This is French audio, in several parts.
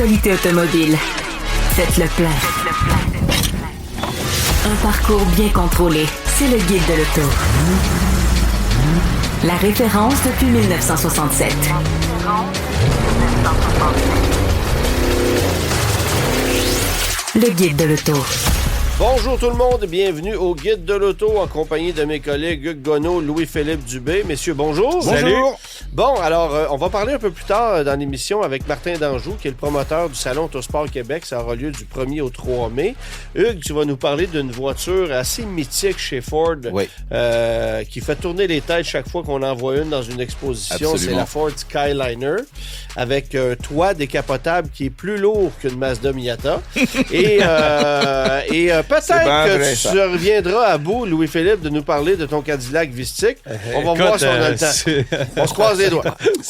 l'actualité automobile. Faites le plein. Un parcours bien contrôlé. C'est le Guide de l'auto. La référence depuis 1967. Le Guide de l'auto. Bonjour tout le monde, bienvenue au Guide de l'auto en compagnie de mes collègues Hugues Gonneau, Louis-Philippe Dubé. Messieurs, bonjour. Salut. Bon, alors, on va parler un peu plus tard dans l'émission avec Martin Danjou, qui est le promoteur du Salon Autosport Québec. Ça aura lieu du 1er au 3 mai. Hugues, tu vas nous parler d'une voiture assez mythique chez Ford, oui. Qui fait tourner les têtes chaque fois qu'on en voit une dans une exposition. Absolument. C'est la Ford Skyliner, avec un toit décapotable qui est plus lourd qu'une Mazda Miata. Et peut-être que tu reviendras à bout, Louis-Philippe, de nous parler de ton Cadillac Vistique. On va voir si on a le temps. On se croise les doigts.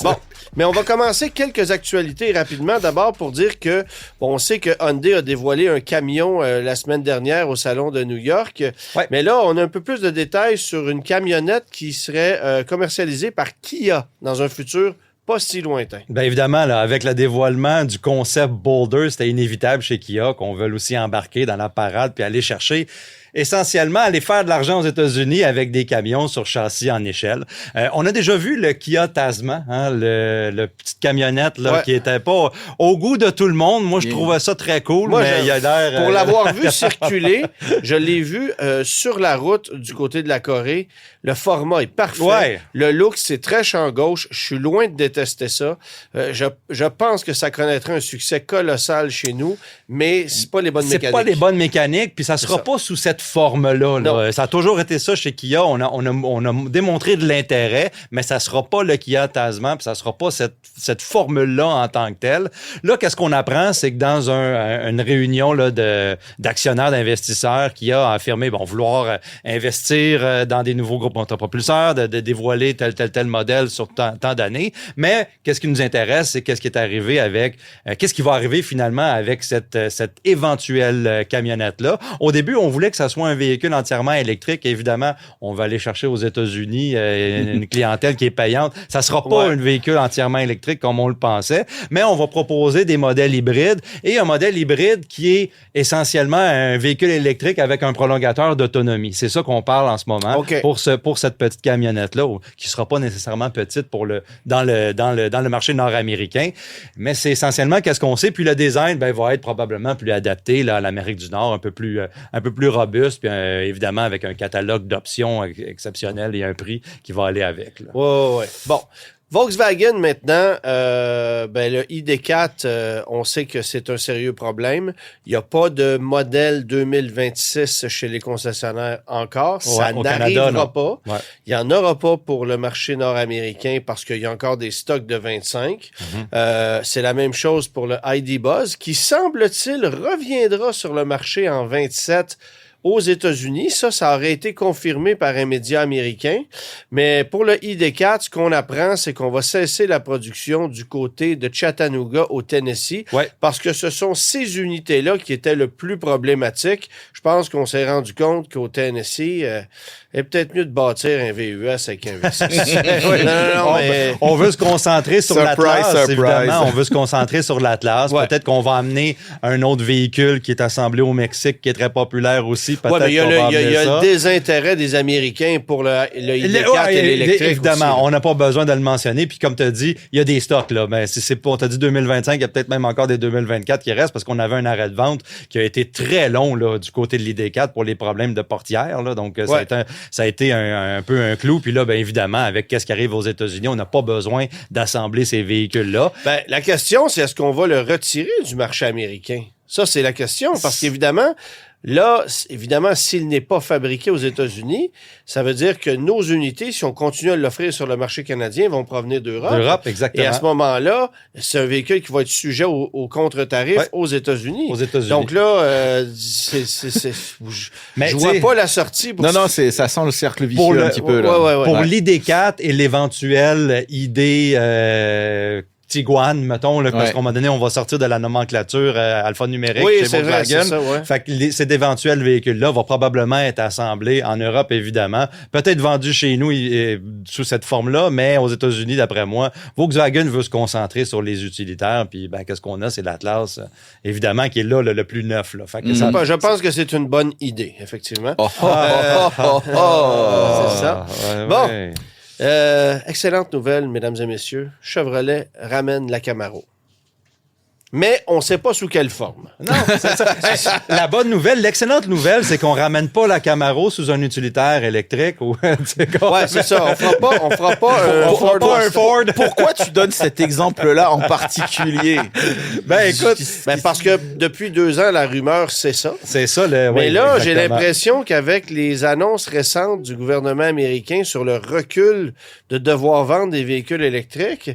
Bon, mais on va commencer quelques actualités rapidement. D'abord pour dire que, on sait que Hyundai a dévoilé un camion la semaine dernière au Salon de New York. Ouais. Mais là, on a un peu plus de détails sur une camionnette qui serait commercialisée par Kia dans un futur pas si lointain. Bien évidemment, là, avec le dévoilement du concept Boulder, c'était inévitable chez Kia qu'on veuille aussi embarquer dans la parade puis aller chercher essentiellement aller faire de l'argent aux États-Unis avec des camions sur châssis en échelle. On a déjà vu le Kia Tasman, hein, le petite camionnette là, qui était pas au goût de tout le monde. Moi, je trouvais ça très cool, moi, mais il a l'air... Pour l'avoir vu circuler, je l'ai vu sur la route du côté de la Corée. Le format est parfait. Ouais. Le look, c'est très champ gauche. Je suis loin de détester ça. Je pense que ça connaîtrait un succès colossal chez nous, mais c'est pas les bonnes mécaniques. C'est pas les bonnes mécaniques, puis ça sera pas sous cette forme-là. Là. Ça a toujours été ça chez Kia. On a démontré de l'intérêt, mais ça sera pas le Kia Tasman, puis ça sera pas cette formule-là en tant que telle. Là, qu'est-ce qu'on apprend? C'est que dans une réunion là, d'actionnaires, d'investisseurs, Kia a affirmé vouloir investir dans des nouveaux groupes motopropulseurs, de dévoiler tel modèle sur tant d'années. Mais qu'est-ce qui nous intéresse, c'est qu'est-ce qui est arrivé avec... qu'est-ce qui va arriver finalement avec cette éventuelle camionnette-là. Au début, on voulait que ça soit un véhicule entièrement électrique. Évidemment, on va aller chercher aux États-Unis une clientèle qui est payante. Ça sera pas un véhicule entièrement électrique comme on le pensait, mais on va proposer des modèles hybrides et un modèle hybride qui est essentiellement un véhicule électrique avec un prolongateur d'autonomie. C'est ça qu'on parle en ce moment pour cette petite camionnette-là, qui sera pas nécessairement petite dans le marché nord-américain, mais c'est essentiellement qu'est-ce qu'on sait. Puis le design va être probablement plus adapté là, à l'Amérique du Nord, un peu plus robuste, puis évidemment avec un catalogue d'options exceptionnel et un prix qui va aller avec. Ouais. Bon. Volkswagen, maintenant, le ID4, on sait que c'est un sérieux problème. Il n'y a pas de modèle 2026 chez les concessionnaires encore. Ça n'arrivera pas. Ouais. Il n'y en aura pas pour le marché nord-américain parce qu'il y a encore des stocks de 25. C'est la même chose pour le ID Buzz, qui, semble-t-il, reviendra sur le marché en 27 aux États-Unis. Ça aurait été confirmé par un média américain. Mais pour le ID4, ce qu'on apprend, c'est qu'on va cesser la production du côté de Chattanooga, au Tennessee, parce que ce sont ces unités-là qui étaient le plus problématiques. Je pense qu'on s'est rendu compte qu'au Tennessee, il est peut-être mieux de bâtir un VUS avec un V6. On veut se concentrer sur l'Atlas, évidemment. On veut se concentrer sur l'Atlas. Peut-être qu'on va amener un autre véhicule qui est assemblé au Mexique, qui est très populaire aussi. Mais il y a le désintérêt des Américains pour le ID4 et l'électrique. Évidemment, aussi. On n'a pas besoin de le mentionner. Puis comme tu as dit, il y a des stocks. Là. Mais on t'a dit 2025, il y a peut-être même encore des 2024 qui restent parce qu'on avait un arrêt de vente qui a été très long là, du côté de l'ID4 pour les problèmes de portière. Là. Donc, ça a été un peu un clou. Puis là, évidemment, avec qu'est-ce qui arrive aux États-Unis, on n'a pas besoin d'assembler ces véhicules-là. La question, c'est est-ce qu'on va le retirer du marché américain? Ça, c'est la question. Parce qu'évidemment... Là, évidemment, s'il n'est pas fabriqué aux États-Unis, ça veut dire que nos unités, si on continue à l'offrir sur le marché canadien, vont provenir d'Europe. D'Europe, exactement. Et à ce moment-là, c'est un véhicule qui va être sujet au contre-tarif aux États-Unis. Aux États-Unis. Donc là, je vois pas la sortie. Non, ça sent le cercle vicieux un petit peu. Là. Pour l'ID4 et l'éventuel ID... Tiguan, mettons, là, parce qu'à un moment donné, on va sortir de la nomenclature alphanumérique chez Volkswagen. Fait que ces éventuels véhicules-là vont probablement être assemblés en Europe, évidemment. Peut-être vendus chez nous sous cette forme-là, mais aux États-Unis, d'après moi, Volkswagen veut se concentrer sur les utilitaires. Puis, qu'est-ce qu'on a? C'est l'Atlas, évidemment, qui est là le plus neuf. Là. Fait que Je pense que c'est une bonne idée, effectivement. C'est ça. Bon. Excellente nouvelle, mesdames et messieurs. Chevrolet ramène la Camaro. Mais on ne sait pas sous quelle forme. Non, c'est ça. La bonne nouvelle, l'excellente nouvelle, c'est qu'on ramène pas la Camaro sous un utilitaire électrique. Ou, ouais, c'est ça. On fera pas un Ford. Pourquoi tu donnes cet exemple-là en particulier? Écoute, parce que depuis 2 ans, la rumeur, c'est ça. C'est ça. Mais là, j'ai l'impression qu'avec les annonces récentes du gouvernement américain sur le recul de devoir vendre des véhicules électriques,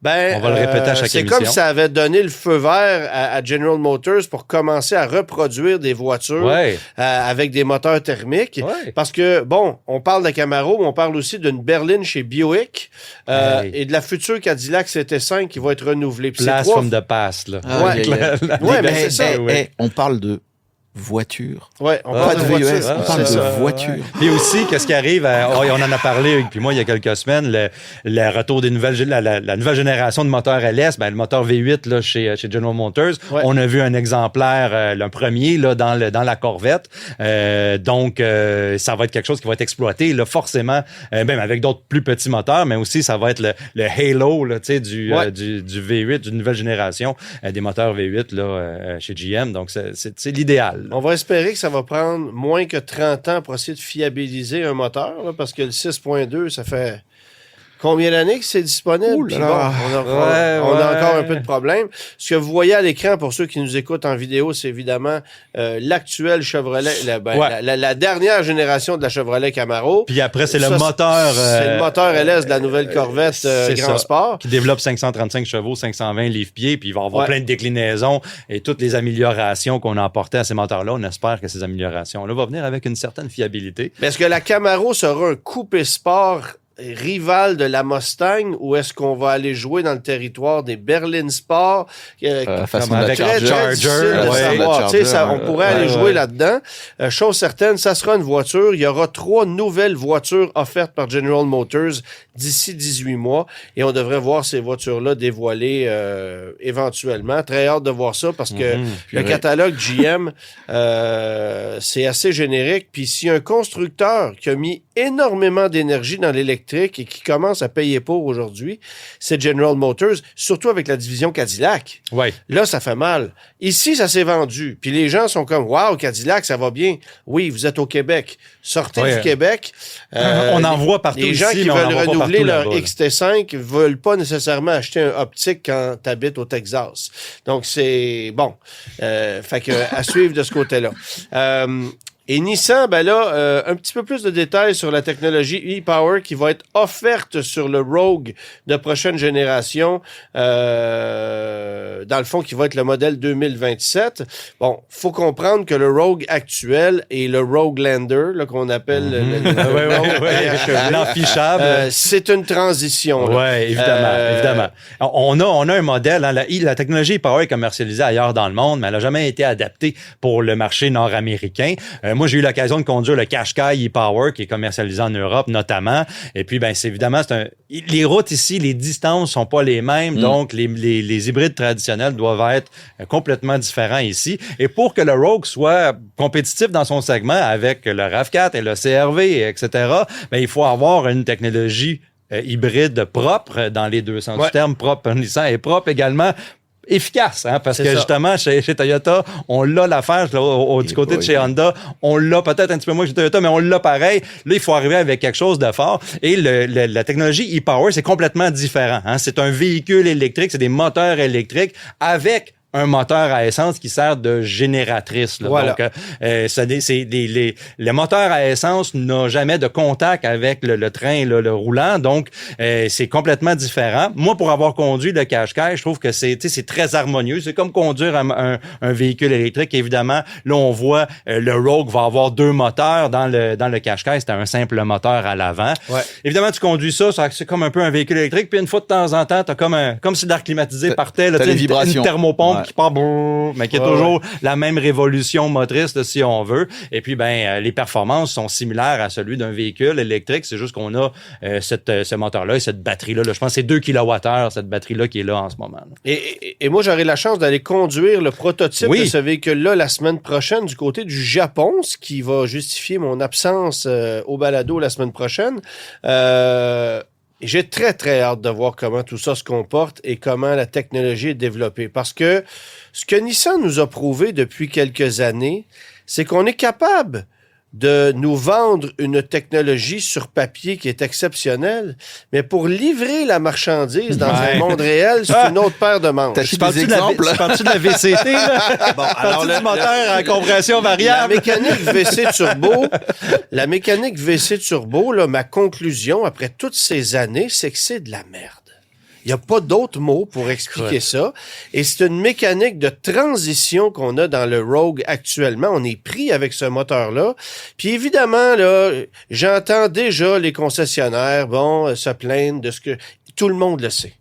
on va le répéter à chaque émission. C'est comme si ça avait donné le feu vert à General Motors pour commencer à reproduire des voitures avec des moteurs thermiques. Ouais. Parce que, on parle de Camaro, mais on parle aussi d'une berline chez Buick et de la future Cadillac CT5 qui va être renouvelée. Puis Blast from the past, là. Mais c'est ça. On parle de voiture. Ouais, on parle de voiture. On parle de voiture. Puis aussi, qu'est-ce qui arrive? On en a parlé, puis moi, il y a quelques semaines, le retour des la nouvelle génération de moteurs LS, le moteur V8 là, chez General Motors. Ouais. On a vu un exemplaire, le premier, là, dans la Corvette. Donc, ça va être quelque chose qui va être exploité, là, forcément, même avec d'autres plus petits moteurs, mais aussi, ça va être le halo, là, du V8, d'une nouvelle génération, des moteurs V8, là, chez GM. Donc, c'est l'idéal. On va espérer que ça va prendre moins que 30 ans pour essayer de fiabiliser un moteur, là, parce que le 6.2, ça fait combien d'années que c'est disponible? Puis on a encore un peu de problème. Ce que vous voyez à l'écran, pour ceux qui nous écoutent en vidéo, c'est évidemment l'actuel Chevrolet, la dernière génération de la Chevrolet Camaro. Puis après, c'est le moteur... c'est le moteur LS de la nouvelle Corvette Grand Sport. Qui développe 535 chevaux, 520 livres-pieds, puis il va avoir plein de déclinaisons et toutes les améliorations qu'on a apportées à ces moteurs-là. On espère que ces améliorations-là vont venir avec une certaine fiabilité. Mais est-ce que la Camaro sera un coupé sport rival de la Mustang ou est-ce qu'on va aller jouer dans le territoire des Berlin Sport façon avec Charger, on pourrait aller jouer là-dedans. Chose certaine, ça sera une voiture. Il y aura 3 nouvelles voitures offertes par General Motors d'ici 18 mois et on devrait voir ces voitures-là dévoilées éventuellement. Très hâte de voir ça parce que le catalogue GM, c'est assez générique. Puis s'il y a un constructeur qui a mis énormément d'énergie dans l'électrique et qui commence à payer pour aujourd'hui, c'est General Motors, surtout avec la division Cadillac. Ouais. Là, ça fait mal. Ici, ça s'est vendu. Puis les gens sont comme, waouh, Cadillac, ça va bien. Oui, vous êtes au Québec. Sortez du Québec. On en voit partout ici, les gens qui veulent renouveler leur XT5 veulent pas nécessairement acheter un optique quand tu habites au Texas. Donc, c'est bon. Fait que à suivre de ce côté-là. Et Nissan, un petit peu plus de détails sur la technologie e-Power qui va être offerte sur le Rogue de prochaine génération, dans le fond, qui va être le modèle 2027. Bon, faut comprendre que le Rogue actuel et le Rogue Lander, là, qu'on appelle l'enfichable, c'est une transition. Oui, évidemment. On a un modèle, hein, la technologie e-Power est commercialisée ailleurs dans le monde, mais elle n'a jamais été adaptée pour le marché nord-américain. Moi, j'ai eu l'occasion de conduire le Qashqai e-Power qui est commercialisé en Europe notamment. Et puis, c'est évidemment, les routes ici, les distances sont pas les mêmes. Donc, les hybrides traditionnels doivent être complètement différents ici. Et pour que le Rogue soit compétitif dans son segment avec le RAV4 et le CR-V, etc., il faut avoir une technologie hybride propre dans les deux sens du terme, propre Nissan et propre également efficace, hein, parce que justement, chez Toyota, on l'a l'affaire, du côté de chez Honda, on l'a peut-être un petit peu moins que chez Toyota, mais on l'a pareil. Là, il faut arriver avec quelque chose de fort. Et la technologie e-Power, c'est complètement différent. Hein. C'est un véhicule électrique, c'est des moteurs électriques avec un moteur à essence qui sert de génératrice. Là. Voilà. Donc, les moteurs à essence n'ont jamais de contact avec le train, là, le roulant. Donc, c'est complètement différent. Moi, pour avoir conduit le Qashqai, je trouve que c'est très harmonieux. C'est comme conduire un véhicule électrique. Évidemment, là, on voit le Rogue va avoir 2 moteurs. Dans le Qashqai, c'était un simple moteur à l'avant. Ouais. Évidemment, tu conduis ça, c'est comme un peu un véhicule électrique. Puis une fois de temps en temps, t'as comme si l'air climatisé partait. Là, t'as les vibrations. Une thermopompe qui part, mais qui est toujours la même révolution motrice, là, si on veut. Et puis, les performances sont similaires à celui d'un véhicule électrique. C'est juste qu'on a ce moteur-là et cette batterie-là. Là. Je pense que c'est 2 kWh, cette batterie-là qui est là en ce moment. Là. Et moi, j'aurai la chance d'aller conduire le prototype de ce véhicule-là la semaine prochaine du côté du Japon, ce qui va justifier mon absence au balado la semaine prochaine. J'ai très, très hâte de voir comment tout ça se comporte et comment la technologie est développée. Parce que ce que Nissan nous a prouvé depuis quelques années, c'est qu'on est capable de nous vendre une technologie sur papier qui est exceptionnelle, mais pour livrer la marchandise dans un monde réel, c'est une autre paire de manches. Tu parles-tu de la VCT, là? Bon, alors du moteur à compression variable. La mécanique VC turbo, là, ma conclusion après toutes ces années, c'est que c'est de la merde. Il n'y a pas d'autre mot pour expliquer ça. Et c'est une mécanique de transition qu'on a dans le Rogue actuellement. On est pris avec ce moteur-là. Puis évidemment, là, j'entends déjà les concessionnaires, se plaindre de ce que... Tout le monde le sait.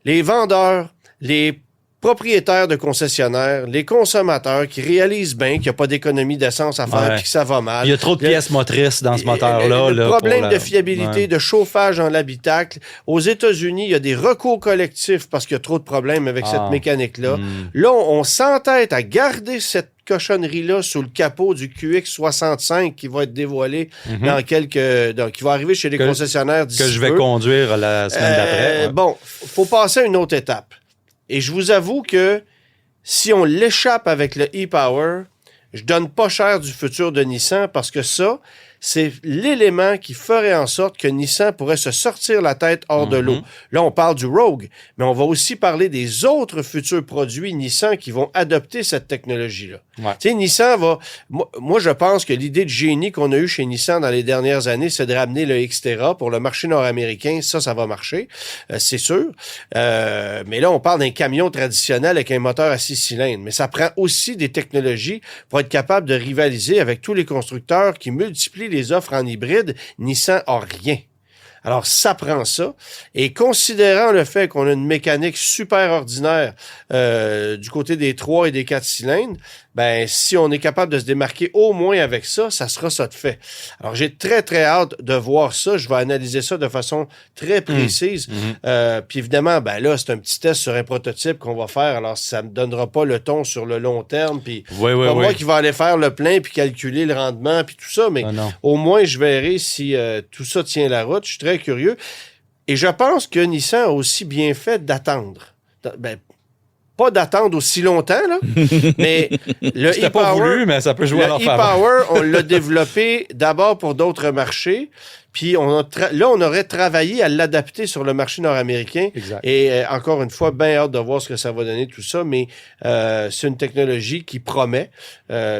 Les vendeurs, les propriétaires de concessionnaires, les consommateurs qui réalisent bien qu'il n'y a pas d'économie d'essence à faire et que ça va mal. Il y a trop de pièces motrices dans ce moteur-là. Le problème de fiabilité, de chauffage dans l'habitacle. Aux États-Unis, il y a des recours collectifs parce qu'il y a trop de problèmes avec cette mécanique-là. Là, on s'entête à garder cette cochonnerie-là sous le capot du QX65 qui va être dévoilé qui va arriver chez les concessionnaires d'ici que je vais conduire la semaine d'après. Bon, faut passer à une autre étape. Et je vous avoue que si on l'échappe avec le e-Power, je donne pas cher du futur de Nissan parce que ça, c'est l'élément qui ferait en sorte que Nissan pourrait se sortir la tête hors de l'eau. Là, on parle du Rogue, mais on va aussi parler des autres futurs produits Nissan qui vont adopter cette technologie-là. Ouais. Tu sais, Nissan va... Moi, je pense que l'idée de génie qu'on a eue chez Nissan dans les dernières années, c'est de ramener le Xterra pour le marché nord-américain. Ça va marcher, c'est sûr. Mais là, on parle d'un camion traditionnel avec un moteur à 6 cylindres. Mais ça prend aussi des technologies pour être capable de rivaliser avec tous les constructeurs qui multiplient les offres en hybride. Nissan a rien. Alors, ça prend ça. Et considérant le fait qu'on a une mécanique super ordinaire du côté des 3 et des 4 cylindres, ben si on est capable de se démarquer au moins avec ça, ça sera ça de fait. Alors, j'ai très, très hâte de voir ça. Je vais analyser ça de façon très précise. Puis évidemment, ben là, c'est un petit test sur un prototype qu'on va faire. Alors, ça me donnera pas le ton sur le long terme. Puis moi qui va aller faire le plein puis calculer le rendement puis tout ça. Mais au moins, je verrai si tout ça tient la route. Je suis très curieux. Et je pense que Nissan a aussi bien fait d'attendre. Pas d'attendre aussi longtemps, là, mais le e-Power... pas voulu, mais ça peut jouer à leur faveur. Le e-Power, on l'a développé d'abord pour d'autres marchés, puis on aurait travaillé à l'adapter sur le marché nord-américain. Exact. Et encore une fois, bien hâte de voir ce que ça va donner tout ça, mais c'est une technologie qui promet,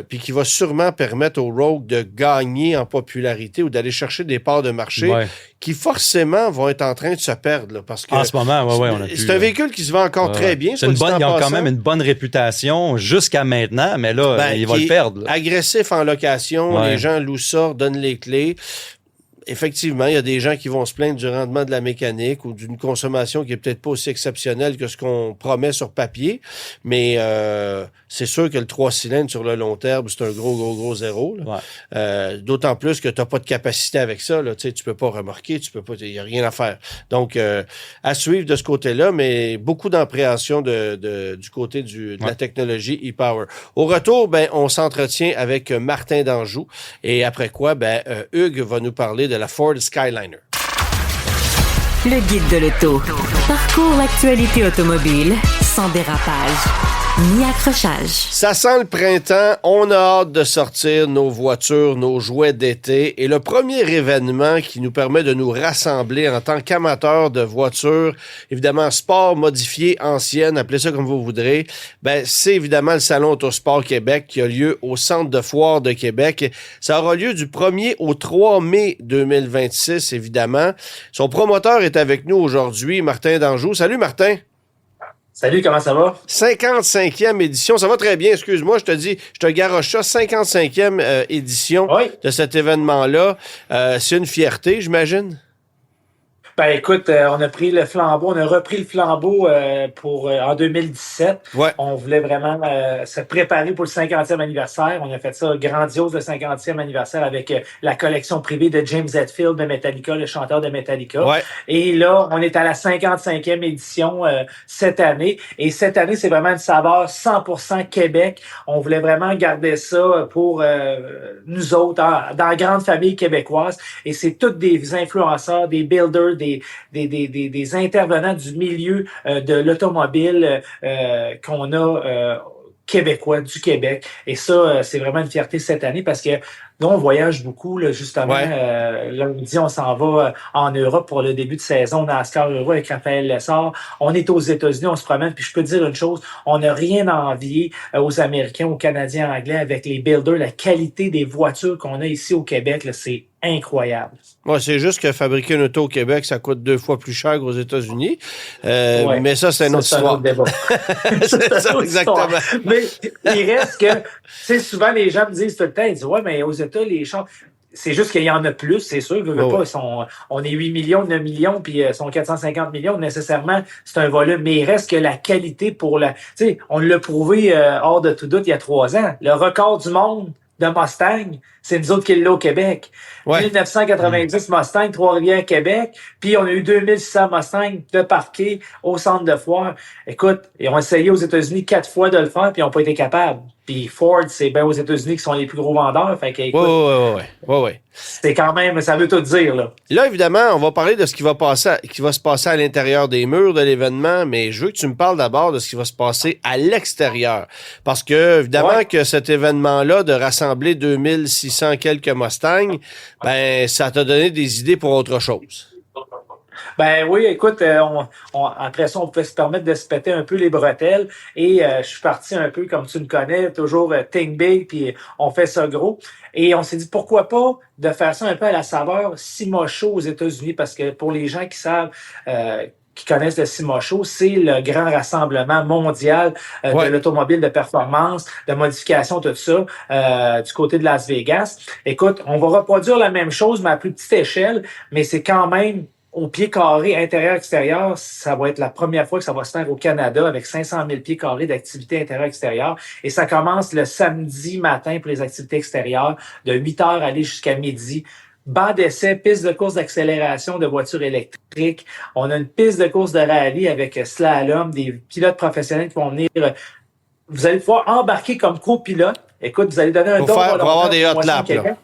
puis qui va sûrement permettre au Rogue de gagner en popularité ou d'aller chercher des parts de marché qui forcément vont être en train de se perdre. Là, parce que en ce moment, on a c'est un véhicule qui se vend encore très bien. Ils ont quand même une bonne réputation jusqu'à maintenant, mais là, il va le perdre. Là. Agressif en location, les gens louent ça, donnent les clés. Effectivement, il y a des gens qui vont se plaindre du rendement de la mécanique ou d'une consommation qui est peut-être pas aussi exceptionnelle que ce qu'on promet sur papier, mais c'est sûr que le 3 cylindres sur le long terme, c'est un gros zéro. Là. D'autant plus que tu n'as pas de capacité avec ça. Là. Tu peux pas remorquer, il n'y a rien à faire. Donc, à suivre de ce côté-là, mais beaucoup d'appréhension du côté de la technologie e-Power. Au retour, on s'entretient avec Martin Danjou et après quoi, Hugues va nous parler de la Ford Skyliner. Le guide de l'auto. Parcours l'actualité automobile sans dérapage ni accrochage. Ça sent le printemps, on a hâte de sortir nos voitures, nos jouets d'été. Et le premier événement qui nous permet de nous rassembler en tant qu'amateurs de voitures, évidemment sport modifié, ancienne, appelez ça comme vous voudrez, ben c'est évidemment le Salon Autosport Québec qui a lieu au Centre de foire de Québec. Ça aura lieu du 1er au 3 mai 2026, évidemment. Son promoteur est avec nous aujourd'hui, Martin Danjou. Salut Martin! Salut, comment ça va? 55e édition. Ça va très bien, excuse-moi, je te garoche ça. 55e édition de cet événement-là. C'est une fierté, j'imagine? Ben écoute, on a repris le flambeau en 2017. Ouais. On voulait vraiment se préparer pour le 50e anniversaire. On a fait ça grandiose, le 50e anniversaire, avec la collection privée de James Hetfield de Metallica, le chanteur de Metallica. Ouais. Et là, on est à la 55e édition cette année. Et cette année, c'est vraiment une saveur 100% Québec. On voulait vraiment garder ça pour nous autres, dans la grande famille québécoise. Et c'est tous des influenceurs, des builders, des intervenants du milieu de l'automobile qu'on a québécois, du Québec. Et ça, c'est vraiment une fierté cette année parce que nous, on voyage beaucoup, là, justement. Ouais. Lundi, on s'en va en Europe pour le début de saison NASCAR Euro avec Raphaël Lessard. On est aux États-Unis, on se promène. Puis je peux te dire une chose, on n'a rien à envier aux Américains, aux Canadiens anglais avec les builders. La qualité des voitures qu'on a ici au Québec, là, c'est incroyable. Ouais, c'est juste que fabriquer une auto au Québec, ça coûte 2 fois plus cher qu'aux États-Unis. Mais ça, c'est une autre histoire. C'est un autre débat. C'est ça, exactement. Mais il reste que, tu sais, souvent les gens me disent tout le temps, ils disent, ouais, mais aux États, les champs, c'est juste qu'il y en a plus, c'est sûr. On est 8 millions, 9 millions, puis ils sont 450 millions. Nécessairement, c'est un volume. Mais il reste que la qualité pour la... Tu sais, on l'a prouvé hors de tout doute il y a 3 ans. Le record du monde de Mustang, c'est nous autres qui l'avons au Québec. Ouais. 1990 Mustang, Trois-Rivières, Québec. Puis on a eu 2600 Mustang de parquet au centre de foire. Écoute, ils ont essayé aux États-Unis 4 fois de le faire, puis ils n'ont pas été capables. Puis Ford, c'est bien aux États-Unis qui sont les plus gros vendeurs. Fait que, écoute, Ouais. c'est quand même, ça veut tout dire, là. Là, évidemment, on va parler de ce qui va se passer à l'intérieur des murs de l'événement, mais je veux que tu me parles d'abord de ce qui va se passer à l'extérieur. Parce que, évidemment, que cet événement-là de rassembler 2600 quelques Mustangs, ben, ça t'a donné des idées pour autre chose. Ben oui, écoute, après ça, on pouvait se permettre de se péter un peu les bretelles et je suis parti un peu, comme tu me connais, toujours think big, puis on fait ça gros. Et on s'est dit, pourquoi pas de faire ça un peu à la saveur SIMA Show aux États-Unis, parce que pour les gens qui savent... qui connaissent le SIMA Show, c'est le grand rassemblement mondial de l'automobile de performance, de modification, tout ça, du côté de Las Vegas. Écoute, on va reproduire la même chose, mais à plus petite échelle, mais c'est quand même au pied carré intérieur-extérieur. Ça va être la première fois que ça va se faire au Canada avec 500 000 pieds carrés d'activités intérieure-extérieure. Et ça commence le samedi matin pour les activités extérieures, de 8 heures aller jusqu'à midi. Banc d'essai, piste de course d'accélération de voitures électriques. On a une piste de course de rallye avec slalom, des pilotes professionnels qui vont venir. Vous allez pouvoir embarquer comme copilote. Écoute, vous allez donner un don pour avoir des hot laps, là.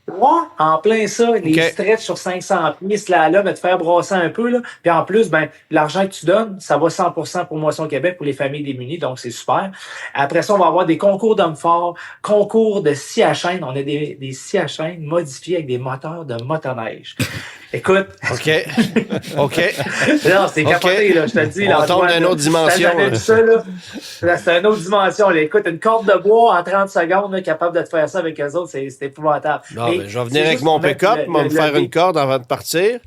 Ouais, en plein ça, les stretches sur 500 pieds, slalom, et te faire brasser un peu, là. Puis en plus, ben, l'argent que tu donnes, ça va 100% pour Moisson Québec, pour les familles démunies, donc c'est super. Après ça, on va avoir des concours d'hommes forts, concours de scie à chaîne. On a des scies à chaîne modifiés avec des moteurs de motoneige. Écoute. OK. Non, c'est capoté, là, je te le dis. On tombe dans une autre dimension. C'est une autre dimension, là. Écoute, une corde de bois en 30 secondes, là, capable de te faire ça avec eux autres, c'est épouvantable. Non, mais je vais venir avec mon pick-up, me faire une corde avant de partir.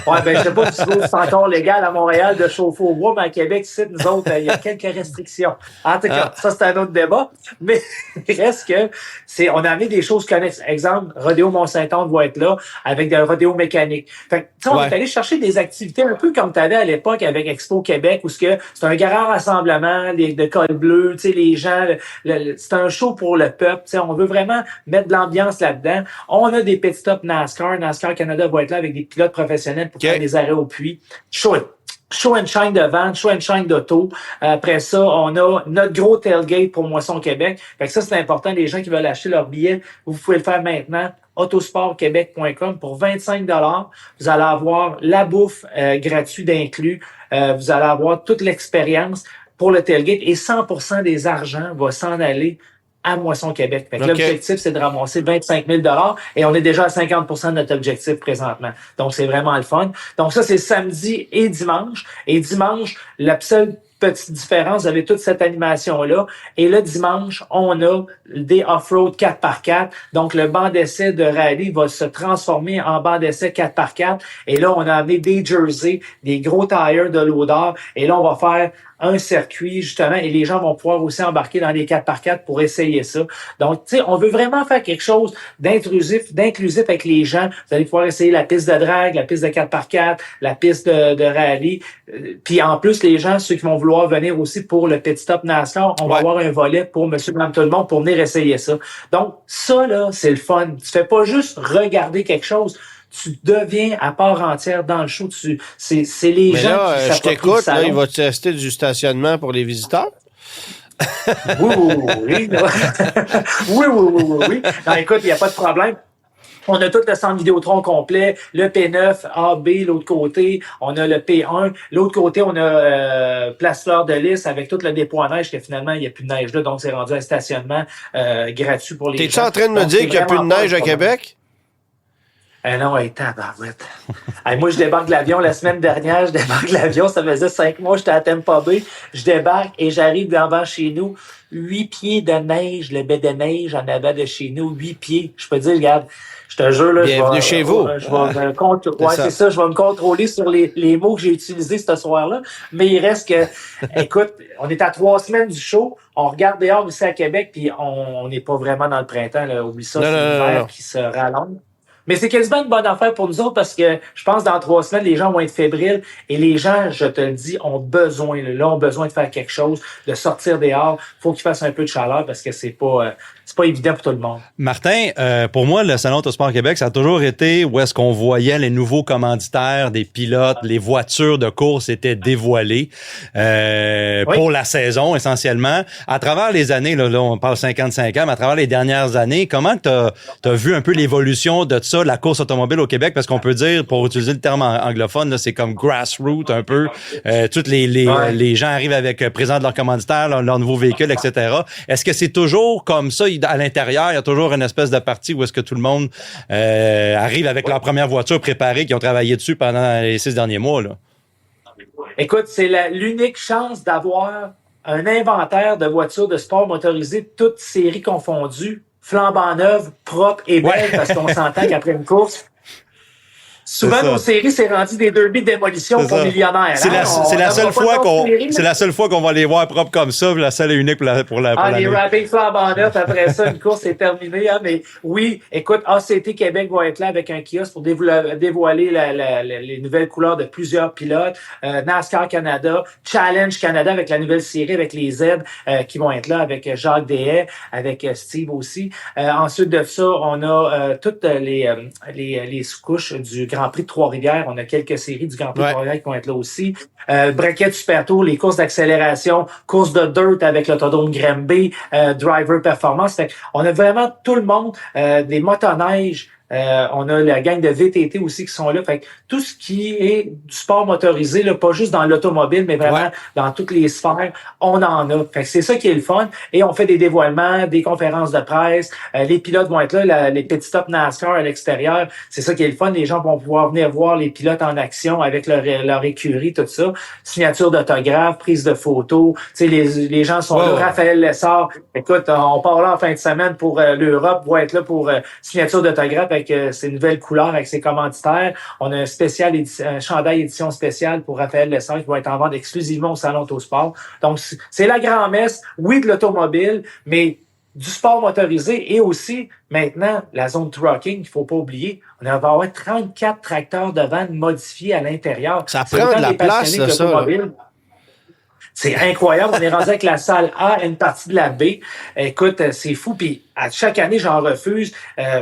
Ouais, ben, je sais pas si c'est encore légal à Montréal de chauffer au bois, mais à Québec, ici, nous autres, il y a quelques restrictions. En tout cas, ça, c'est un autre débat. Mais il reste que on a amené des choses connexes. Exemple, Rodéo Mont-Saint-Onge va être là avec des rodéos mécaniques. Fait que, tu sais, on est allé chercher des activités un peu comme tu avais à l'époque avec Expo Québec, où c'est un grand rassemblement de col bleu, tu sais, les gens, c'est un show pour le peuple, tu sais, on veut vraiment mettre de l'ambiance là-dedans. On a des pit stops NASCAR Canada va être là avec des pilotes professionnels pour faire des arrêts au puits. show and shine de vente, show and shine d'auto. Après ça, on a notre gros tailgate pour Moisson Québec. Fait que ça, c'est important. Les gens qui veulent acheter leur billet, vous pouvez le faire maintenant. Autosportquebec.com pour 25 $. Vous allez avoir la bouffe gratuite d'inclus. Vous allez avoir toute l'expérience pour le tailgate et 100% des argents va s'en aller à Moisson Québec. Fait que l'objectif, c'est de ramasser 25 000 $ et on est déjà à 50% de notre objectif présentement. Donc, c'est vraiment le fun. Donc, ça, c'est samedi et dimanche. Et dimanche, la seule petite différence, vous avez toute cette animation-là. Et le dimanche, on a des off-road 4x4. Donc, le banc d'essai de rallye va se transformer en banc d'essai 4x4. Et là, on a amené des jerseys, des gros tires de l'odeur. Et là, on va faire un circuit, justement, et les gens vont pouvoir aussi embarquer dans les 4x4 pour essayer ça. Donc, tu sais, on veut vraiment faire quelque chose d'inclusif avec les gens. Vous allez pouvoir essayer la piste de drag, la piste de 4x4, la piste de rallye. Puis en plus, les gens, ceux qui vont vouloir venir aussi pour le Pit Stop NASCAR, on va avoir un volet pour monsieur, madame, tout le monde pour venir essayer ça. Donc, ça, là, c'est le fun. Tu fais pas juste regarder quelque chose. Tu deviens à part entière dans le show. C'est les mais gens là, qui je t'écoute, là, il va te rester du stationnement pour les visiteurs? Oui. Oui. Non, écoute, il n'y a pas de problème. On a tout le centre Vidéotron complet, le P9, A, B, l'autre côté, on a le P1. L'autre côté, on a Place Fleur de Lys avec tout le dépôt à neige, que finalement, il n'y a plus de neige là, donc c'est rendu un stationnement gratuit pour les gens. T'es-tu en train de me dire qu'il n'y a plus de neige à Québec? Non, tabarouette. Moi, je débarque de l'avion la semaine dernière. Ça faisait 5 mois, j'étais à Tampa Bay. Je débarque et j'arrive devant chez nous. 8 pieds de neige, le baie de neige en avant de chez nous. 8 pieds. Je peux dire, regarde, je te jure, là, bienvenue chez vous. Je vais me contrôler sur les mots que j'ai utilisés ce soir-là. Mais il reste que, écoute, on est à 3 semaines du show. On regarde dehors ici à Québec, puis on n'est pas vraiment dans le printemps, là. Oublie ça, c'est l'hiver qui se rallonge. Mais c'est quasiment une bonne affaire pour nous autres parce que je pense que dans 3 semaines, les gens vont être fébriles et les gens, je te le dis, ont besoin de faire quelque chose, de sortir dehors. Faut qu'il fasse un peu de chaleur parce que c'est pas évident pour tout le monde. Martin, pour moi, le Salon Autosport Québec, ça a toujours été où est-ce qu'on voyait les nouveaux commanditaires des pilotes, les voitures de course étaient dévoilées pour la saison essentiellement. À travers les années, là on parle 55 ans, mais à travers les dernières années, comment tu as vu un peu l'évolution de ça, la course automobile au Québec? Parce qu'on peut dire, pour utiliser le terme anglophone, là, c'est comme grassroots un peu. Toutes les gens arrivent avec présent de leur commanditaire, leur nouveau véhicule, etc. Est-ce que c'est toujours comme ça? À l'intérieur, il y a toujours une espèce de partie où est-ce que tout le monde arrive avec leur première voiture préparée, qui ont travaillé dessus pendant les 6 derniers mois, là. Écoute, c'est l'unique chance d'avoir un inventaire de voitures de sport motorisées, toutes séries confondues, flambant neuves, propres et belles, parce qu'on s'entend qu'après une course, souvent, nos séries, c'est rendu des derby de démolition pour millionnaires. C'est la seule fois qu'on va les voir propres comme ça, la seule et unique pour la les rappings flambant neufs, après ça, une course est terminée. Mais oui, écoute, ACT Québec va être là avec un kiosque pour dévoiler les nouvelles couleurs de plusieurs pilotes. NASCAR Canada, Challenge Canada avec la nouvelle série, avec les Z qui vont être là, avec Jacques Deshaies, avec Steve aussi. Ensuite de ça, on a toutes les sous-couches du Grand Prix de Trois-Rivières. On a quelques séries du Grand Prix de Trois-Rivières qui vont être là aussi. Braquette Super Tour, les courses d'accélération, courses de dirt avec l'autodrome Granby, Driver Performance. Fait on a vraiment tout le monde, des motoneiges. On a la gang de VTT aussi qui sont là. Fait que tout ce qui est du sport motorisé, là, pas juste dans l'automobile, mais vraiment dans toutes les sphères, on en a. Fait que c'est ça qui est le fun. Et on fait des dévoilements, des conférences de presse. Les pilotes vont être là, les Pit Stop NASCAR à l'extérieur. C'est ça qui est le fun. Les gens vont pouvoir venir voir les pilotes en action avec leur écurie, tout ça. Signature d'autographe, prise de photos. Tu sais, les gens sont là. Raphaël Lessard, écoute, on part là en fin de semaine pour l'Europe, va être là pour signature d'autographe avec ses nouvelles couleurs, avec ses commanditaires. On a un chandail édition spéciale pour Raphaël Lessard qui va être en vente exclusivement au Salon Autosport. Donc, c'est la grand-messe, oui, de l'automobile, mais du sport motorisé et aussi, maintenant, la zone trucking, il faut pas oublier. On va avoir 34 tracteurs de vannes modifiés à l'intérieur. Ça prend de la place, là, ça. C'est incroyable. On est rendu avec la salle A et une partie de la B. Écoute, c'est fou. Puis à chaque année, j'en refuse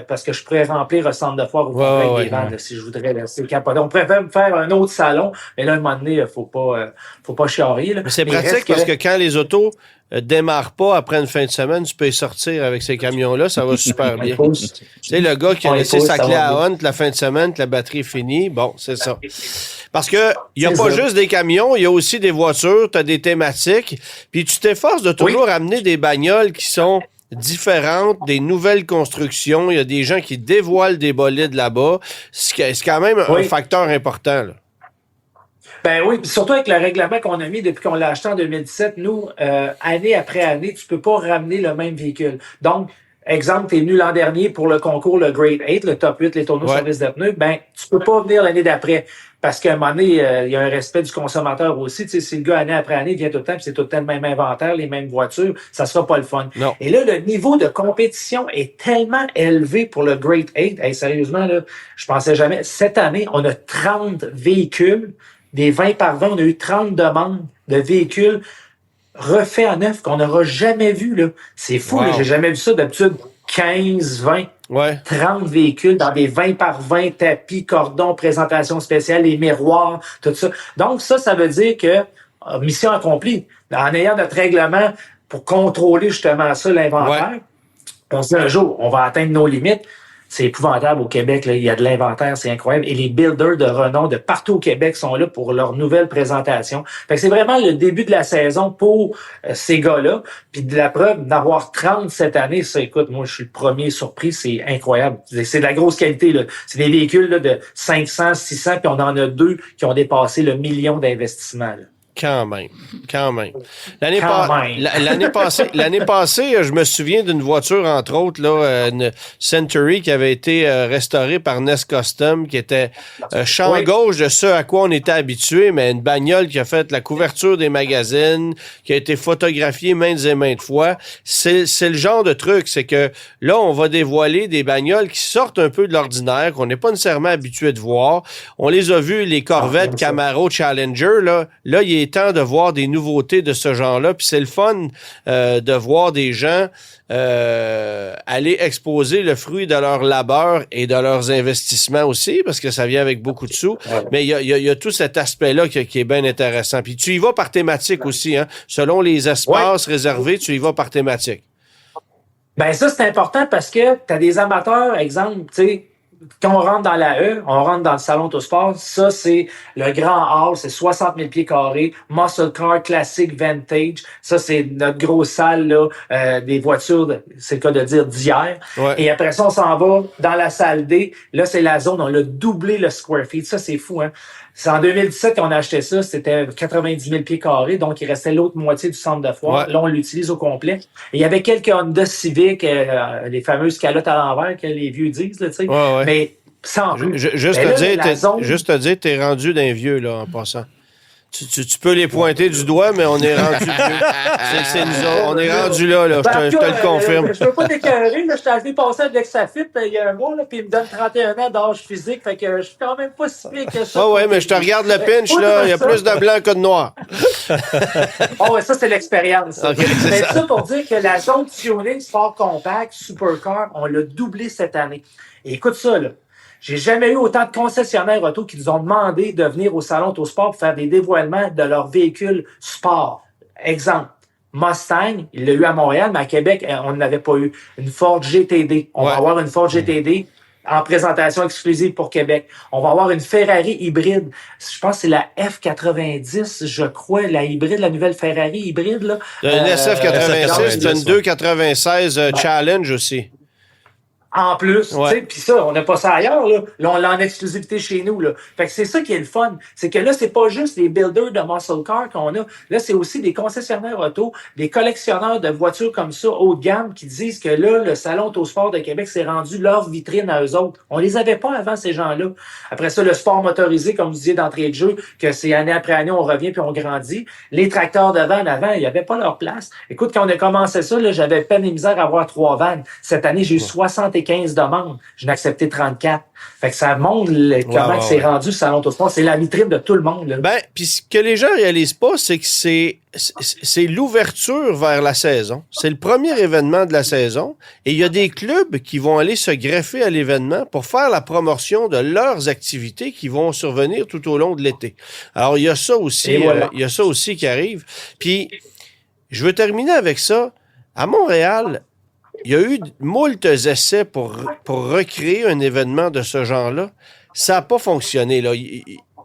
parce que je pourrais remplir un centre de foire au complet avec des ventes là, si je voudrais. Là, c'est capoté. On pourrait même faire un autre salon, mais là, à un moment donné, faut pas chialer. Là. Mais c'est pratique parce que quand les autos démarrent pas après une fin de semaine, tu peux y sortir avec ces camions-là, ça va super bien. Tu sais, le gars qui a laissé sa clé à Hunt la fin de semaine, que la batterie est finie, bon, c'est ça. Parce que il y a pas juste des camions, il y a aussi des voitures, tu as des thématiques, puis tu t'efforces de toujours amener des bagnoles qui sont différentes, des nouvelles constructions. Il y a des gens qui dévoilent des bolides là-bas. C'est quand même un facteur important, là. Ben oui, puis surtout avec le règlement qu'on a mis depuis qu'on l'a acheté en 2017, nous, année après année, tu peux pas ramener le même véhicule. Donc, exemple, tu es venu l'an dernier pour le concours, le Grade 8, le Top 8, les tonneaux service de pneus, ben tu peux pas venir l'année d'après. Parce qu'à un moment donné, il y a un respect du consommateur aussi. Tu sais, si le gars, année après année, vient tout le temps, puis c'est tout le temps le même inventaire, les mêmes voitures, ça sera pas le fun. Non. Et là, le niveau de compétition est tellement élevé pour le Grade 8. Hey, sérieusement, là, je pensais jamais. Cette année, on a 30 véhicules, des 20 par 20, on a eu 30 demandes de véhicules refaits à neuf qu'on n'aura jamais vu, là. C'est fou, là. J'ai jamais vu ça. D'habitude, 15, 20. 30 véhicules dans des 20 par 20 tapis, cordons, présentation spéciale, les miroirs, tout ça. Donc, ça veut dire que mission accomplie. En ayant notre règlement pour contrôler justement ça, l'inventaire, on se dit un jour, on va atteindre nos limites. C'est épouvantable au Québec, là. Il y a de l'inventaire, c'est incroyable. Et les builders de renom de partout au Québec sont là pour leur nouvelle présentation. Fait que c'est vraiment le début de la saison pour ces gars-là. Puis de la preuve d'avoir 30 cette année, ça, écoute, moi, je suis le premier surpris, c'est incroyable. C'est de la grosse qualité, là. C'est des véhicules là, de 500, 600, puis on en a 2 qui ont dépassé le million d'investissements, là. Quand même. L'année passée, je me souviens d'une voiture, entre autres, là, une Century qui avait été restaurée par Nest Custom, qui était champ gauche de ce à quoi on était habitué, mais une bagnole qui a fait la couverture des magazines, qui a été photographiée maintes et maintes fois. C'est le genre de truc, c'est que là, on va dévoiler des bagnoles qui sortent un peu de l'ordinaire, qu'on n'est pas nécessairement habitué de voir. On les a vus, les Corvette, Camaro, Challenger, là, il est temps de voir des nouveautés de ce genre-là. Puis c'est le fun de voir des gens aller exposer le fruit de leur labeur et de leurs investissements aussi, parce que ça vient avec beaucoup de sous. Mais il y a tout cet aspect-là qui est bien intéressant. Puis tu y vas par thématique aussi, hein. Selon les espaces réservés, tu y vas par thématique. Ben ça, c'est important parce que tu as des amateurs, exemple, tu sais, quand on rentre dans la E, on rentre dans le salon Autosport. Ça, c'est le grand hall, c'est 60 000 pieds carrés, muscle car classique vintage. Ça, c'est notre grosse salle là, des voitures, c'est le cas de dire d'hier. Et après ça, on s'en va dans la salle D. Là, c'est la zone, on a doublé le square feet. Ça, c'est fou, hein. C'est en 2017 qu'on a acheté ça, c'était 90 000 pieds carrés, donc il restait l'autre moitié du centre de foire. Là, on l'utilise au complet. Et il y avait quelques Honda Civic, les fameuses calottes à l'envers que les vieux disent, là, tu sais. Mais sans plus. Juste te dire, t'es rendu d'un vieux, là, en passant. Tu peux les pointer du doigt, mais on est rendu c'est nous autres. On est rendu là, je te le confirme. Je veux pas t'écœurer, là, je t'ai allé passer avec Safit il y a un mois, là, puis il me donne 31 ans d'âge physique, fait que je suis quand même pas si pire que ça. Mais je te regarde le pinch, là, il y a plus de blanc que de noir. Ça, c'est l'expérience. C'est ça pour dire que la zone tuning sport compact, supercar, on l'a doublé cette année. Et écoute ça, là. J'ai jamais eu autant de concessionnaires auto qui nous ont demandé de venir au salon Autosport pour faire des dévoilements de leurs véhicules sport. Exemple, Mustang, il l'a eu à Montréal, mais à Québec, on n'avait pas eu. Une Ford GTD. On va avoir une Ford GTD en présentation exclusive pour Québec. On va avoir une Ferrari hybride. Je pense que c'est la F90, je crois, la hybride, la nouvelle Ferrari hybride. Là. Une SF86, c'est une 296 Challenge aussi. En plus, tu sais, puis ça, on n'a pas ça ailleurs, là. Là, on l'a en exclusivité chez nous, là. Fait que c'est ça qui est le fun. C'est que là, c'est pas juste les builders de muscle car qu'on a. Là, c'est aussi des concessionnaires auto, des collectionneurs de voitures comme ça, haut de gamme, qui disent que là, le Salon Autosport de Québec s'est rendu leur vitrine à eux autres. On les avait pas avant, ces gens-là. Après ça, le sport motorisé, comme vous disiez d'entrée de jeu, que c'est année après année, on revient puis on grandit. Les tracteurs devant, en avant, il y avait pas leur place. Écoute, quand on a commencé ça, là, j'avais peine et misère à avoir 3 vannes. Cette année, j'ai eu 64 accepté 15 demandes. Je n'ai accepté 34. Fait que ça montre comment c'est rendu le Salon Autosport. C'est la vitrine de tout le monde. Là. Ben, puis ce que les gens réalisent pas, c'est que c'est l'ouverture vers la saison. C'est le premier événement de la saison. Et il y a des clubs qui vont aller se greffer à l'événement pour faire la promotion de leurs activités qui vont survenir tout au long de l'été. Alors, il y a ça aussi, il y a ça aussi qui arrive. Puis, je veux terminer avec ça. À Montréal, il y a eu moult essais pour recréer un événement de ce genre-là. Ça n'a pas fonctionné, là.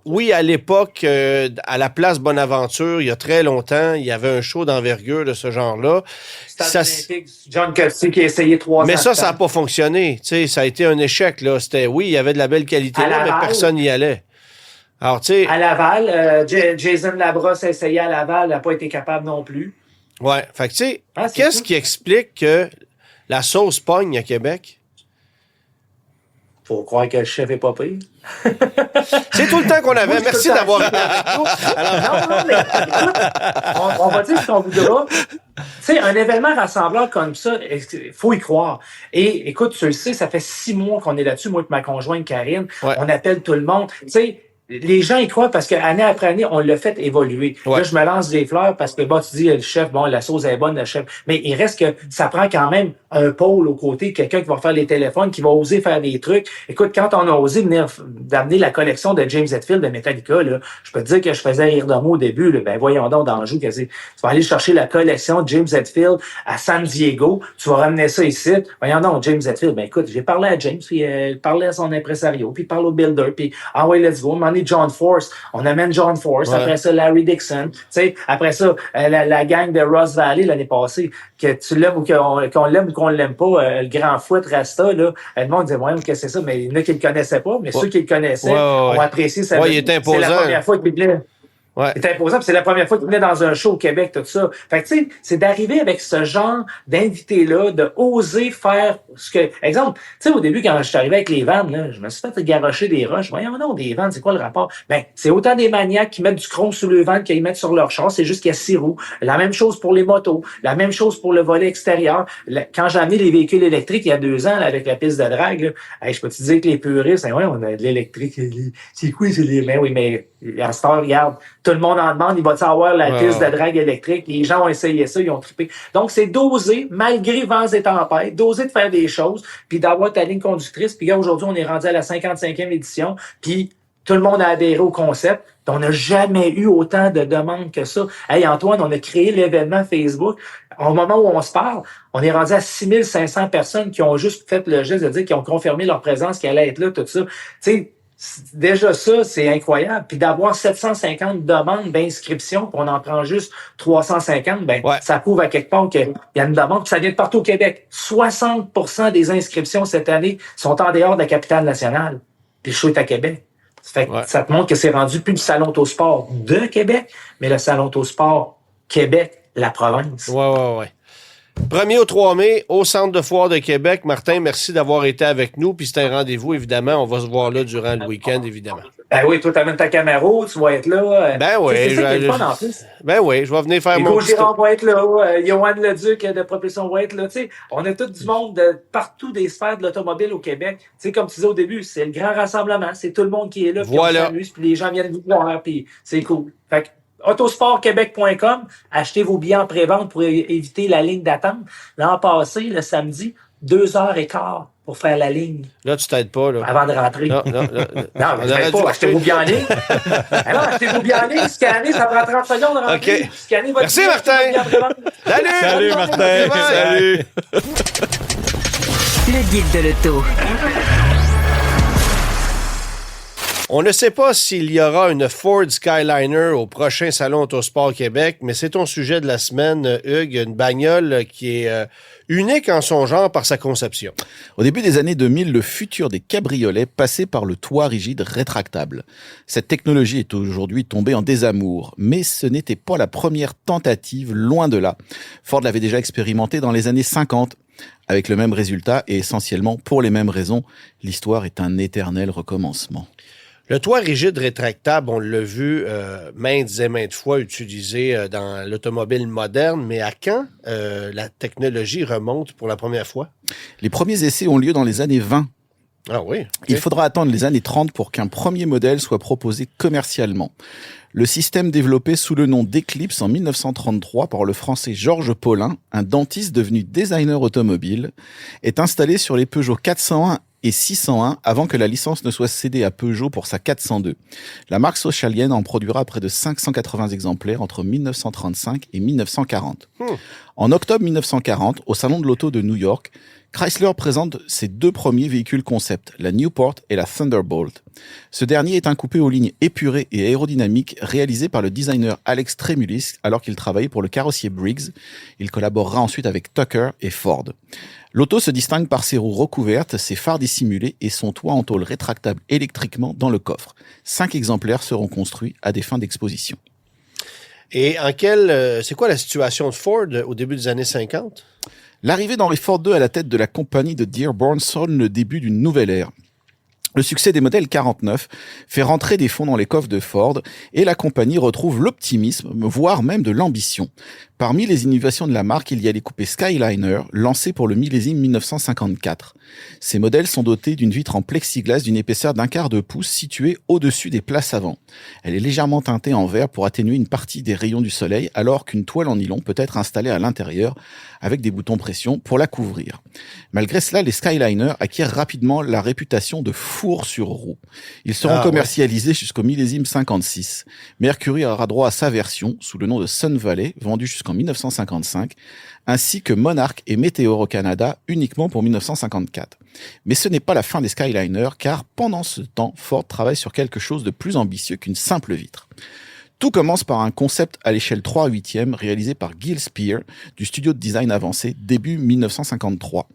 Oui, à l'époque, à la place Bonaventure, il y a très longtemps, il y avait un show d'envergure de ce genre-là. John Cutty qui a essayé 3 ans. Mais ça n'a pas fonctionné. Tu sais, ça a été un échec, là. Oui, il y avait de la belle qualité là, mais personne n'y allait. Alors, tu sais. À Laval, Jason Labrosse a essayé à Laval, n'a pas été capable non plus. Ouais. Fait que, tu sais, qu'est-ce qui explique que la sauce pogne à Québec? Faut croire que le chef est pas pire. C'est tout le temps qu'on avait. Merci d'avoir été avec nous. Alors... Non, mais écoute, on va dire ce qu'on voudra. Tu sais, un événement rassembleur comme ça, il faut y croire. Et écoute, tu le sais, ça fait 6 mois qu'on est là-dessus, moi et ma conjointe Karine. Ouais. On appelle tout le monde. Tu sais, les gens y croient parce qu'année après année, on l'a fait évoluer. Ouais. Là, je me lance des fleurs parce que, bon, tu dis, le chef, bon, la sauce est bonne, le chef. Mais il reste que ça prend quand même un pôle au côté, quelqu'un qui va faire les téléphones, qui va oser faire des trucs. Écoute, quand on a osé d'amener la collection de James Hetfield de Metallica, là, je peux te dire que je faisais rire de moi au début, là, ben, voyons donc, d'Anjou, tu vas aller chercher la collection de James Hetfield à San Diego, tu vas ramener ça ici. Voyons donc, James Hetfield, ben, écoute, j'ai parlé à James, puis parlé à son impresario, puis parle au builder, puis, ah ouais, let's go, John Force, on amène John Force, après ça Larry Dixon, tu sais, après ça la gang de Ross Valley l'année passée, que tu l'aimes ou qu'on l'aime ou qu'on l'aime pas, le grand fouet Rasta là, le monde disait ouais, qu'est-ce que c'est ça, mais il y en a qui le connaissaient pas, mais ceux qui le connaissaient ont apprécié ça. Ouais, il était imposant. C'est la première fois qu'il venait. Ouais. C'est imposant, c'est la première fois qu'il venait dans un show au Québec, tout ça. Fait que, tu sais, c'est d'arriver avec ce genre d'invité-là, de oser faire ce que... Exemple, tu sais, au début, quand je suis arrivé avec les vannes, là, je me suis fait garrocher des roches. Voyons non, des vannes, c'est quoi le rapport? Ben, c'est autant des maniaques qui mettent du chrome sur le vannes qu'ils mettent sur leur char, c'est juste qu'il y a 6 roues. La même chose pour les motos, la même chose pour le volet extérieur. Quand j'ai amené les véhicules électriques il y a 2 ans, là, avec la piste de drague, là, hey, je peux te dire que les puristes, ouais, on a de l'électrique. C'est quoi, c'est les... Ben oui, mais à cette heure, regarde, tout le monde en demande, il va-tu avoir la piste de drague électrique? Les gens ont essayé ça, ils ont trippé. Donc, c'est d'oser, malgré vents et tempêtes, d'oser de faire des choses, puis d'avoir ta ligne conductrice. Puis là, aujourd'hui, on est rendu à la 55e édition, puis tout le monde a adhéré au concept. Puis on n'a jamais eu autant de demandes que ça. Hey, Antoine, on a créé l'événement Facebook. Au moment où on se parle, on est rendu à 6500 personnes qui ont juste fait le geste de dire qu'ils ont confirmé leur présence, qu'ils allaient être là, tout ça. Tu sais, déjà ça, c'est incroyable. Puis d'avoir 750 demandes d'inscription, puis on en prend juste 350, ben ça prouve à quelque part qu'il y a une demande. Puis ça vient de partout au Québec. 60% des inscriptions cette année sont en dehors de la capitale nationale. Puis le show est à Québec. Ça fait que ça te montre que c'est rendu plus le Salon Autosport de Québec, mais le Salon Autosport Québec, la province. Ouais. 1er au 3 mai, au Centre de foire de Québec. Martin, merci d'avoir été avec nous. Puis c'est un rendez-vous, évidemment. On va se voir là durant le week-end, évidemment. Ben oui, toi, t'amènes ta caméra, tu vas être là. Ben oui. C'est ça qui est le fun, en plus. Ben oui, je vais venir faire mon petit... Girard va être là, Johan Leduc de Propulsion va être là. Tu sais, on a tout du monde de partout des sphères de l'automobile au Québec. Tu sais, comme tu disais au début, c'est le grand rassemblement. C'est tout le monde qui est là, puis on s'amuse, puis les gens viennent vous voir, puis c'est cool. Fait que autosportquebec.com, achetez vos billets en pré-vente pour éviter la ligne d'attente. L'an passé, le samedi, 2h15 pour faire la ligne. Là, tu t'aides pas, là. Avant de rentrer. Non, je t'aide pas. Achetez vos billets en ligne. Achetez vos billets en ligne. Scanner, ça prend 30 secondes de rentrer. OK. Scanner votre Merci, Martin. Salut, Martin. Salut. Le guide de l'auto. On ne sait pas s'il y aura une Ford Skyliner au prochain Salon Autosport Québec, mais c'est ton sujet de la semaine, Hugues, une bagnole qui est unique en son genre par sa conception. Au début des années 2000, le futur des cabriolets passait par le toit rigide rétractable. Cette technologie est aujourd'hui tombée en désamour, mais ce n'était pas la première tentative, loin de là. Ford l'avait déjà expérimenté dans les années 50, avec le même résultat et essentiellement pour les mêmes raisons. L'histoire est un éternel recommencement. Le toit rigide rétractable, on l'a vu maintes et maintes fois utilisé dans l'automobile moderne, mais à quand la technologie remonte pour la première fois? Les premiers essais ont lieu dans les années 20. Ah oui? Okay. Il faudra attendre les années 30 pour qu'un premier modèle soit proposé commercialement. Le système développé sous le nom d'Eclipse en 1933 par le français Georges Paulin, un dentiste devenu designer automobile, est installé sur les Peugeot 401 et 601 avant que la licence ne soit cédée à Peugeot pour sa 402. La marque socialienne en produira près de 580 exemplaires entre 1935 et 1940. En octobre 1940, au Salon de l'Auto de New York, Chrysler présente ses deux premiers véhicules concept, la Newport et la Thunderbolt. Ce dernier est un coupé aux lignes épurées et aérodynamiques réalisé par le designer Alex Tremulis alors qu'il travaillait pour le carrossier Briggs. Il collaborera ensuite avec Tucker et Ford. L'auto se distingue par ses roues recouvertes, ses phares dissimulés et son toit en tôle rétractable électriquement dans le coffre. 5 exemplaires seront construits à des fins d'exposition. Et c'est quoi la situation de Ford au début des années 50? L'arrivée d'Henry Ford II à la tête de la compagnie de Dearborn sonne le début d'une nouvelle ère. Le succès des modèles 49 fait rentrer des fonds dans les coffres de Ford et la compagnie retrouve l'optimisme, voire même de l'ambition. Parmi les innovations de la marque, il y a les coupés Skyliner, lancés pour le millésime 1954. Ces modèles sont dotés d'une vitre en plexiglas d'une épaisseur d'1/4 de pouce située au-dessus des places avant. Elle est légèrement teintée en vert pour atténuer une partie des rayons du soleil, alors qu'une toile en nylon peut être installée à l'intérieur avec des boutons pression pour la couvrir. Malgré cela, les Skyliner acquièrent rapidement la réputation de four sur roue. Ils seront commercialisés jusqu'au millésime 56. Mercury aura droit à sa version, sous le nom de Sun Valley, vendue jusqu'en 1955, ainsi que Monarch et Meteor au Canada, uniquement pour 1954. Mais ce n'est pas la fin des Skyliner, car pendant ce temps, Ford travaille sur quelque chose de plus ambitieux qu'une simple vitre. Tout commence par un concept à l'échelle 3/8 réalisé par Gil Spear du studio de design avancé début 1953.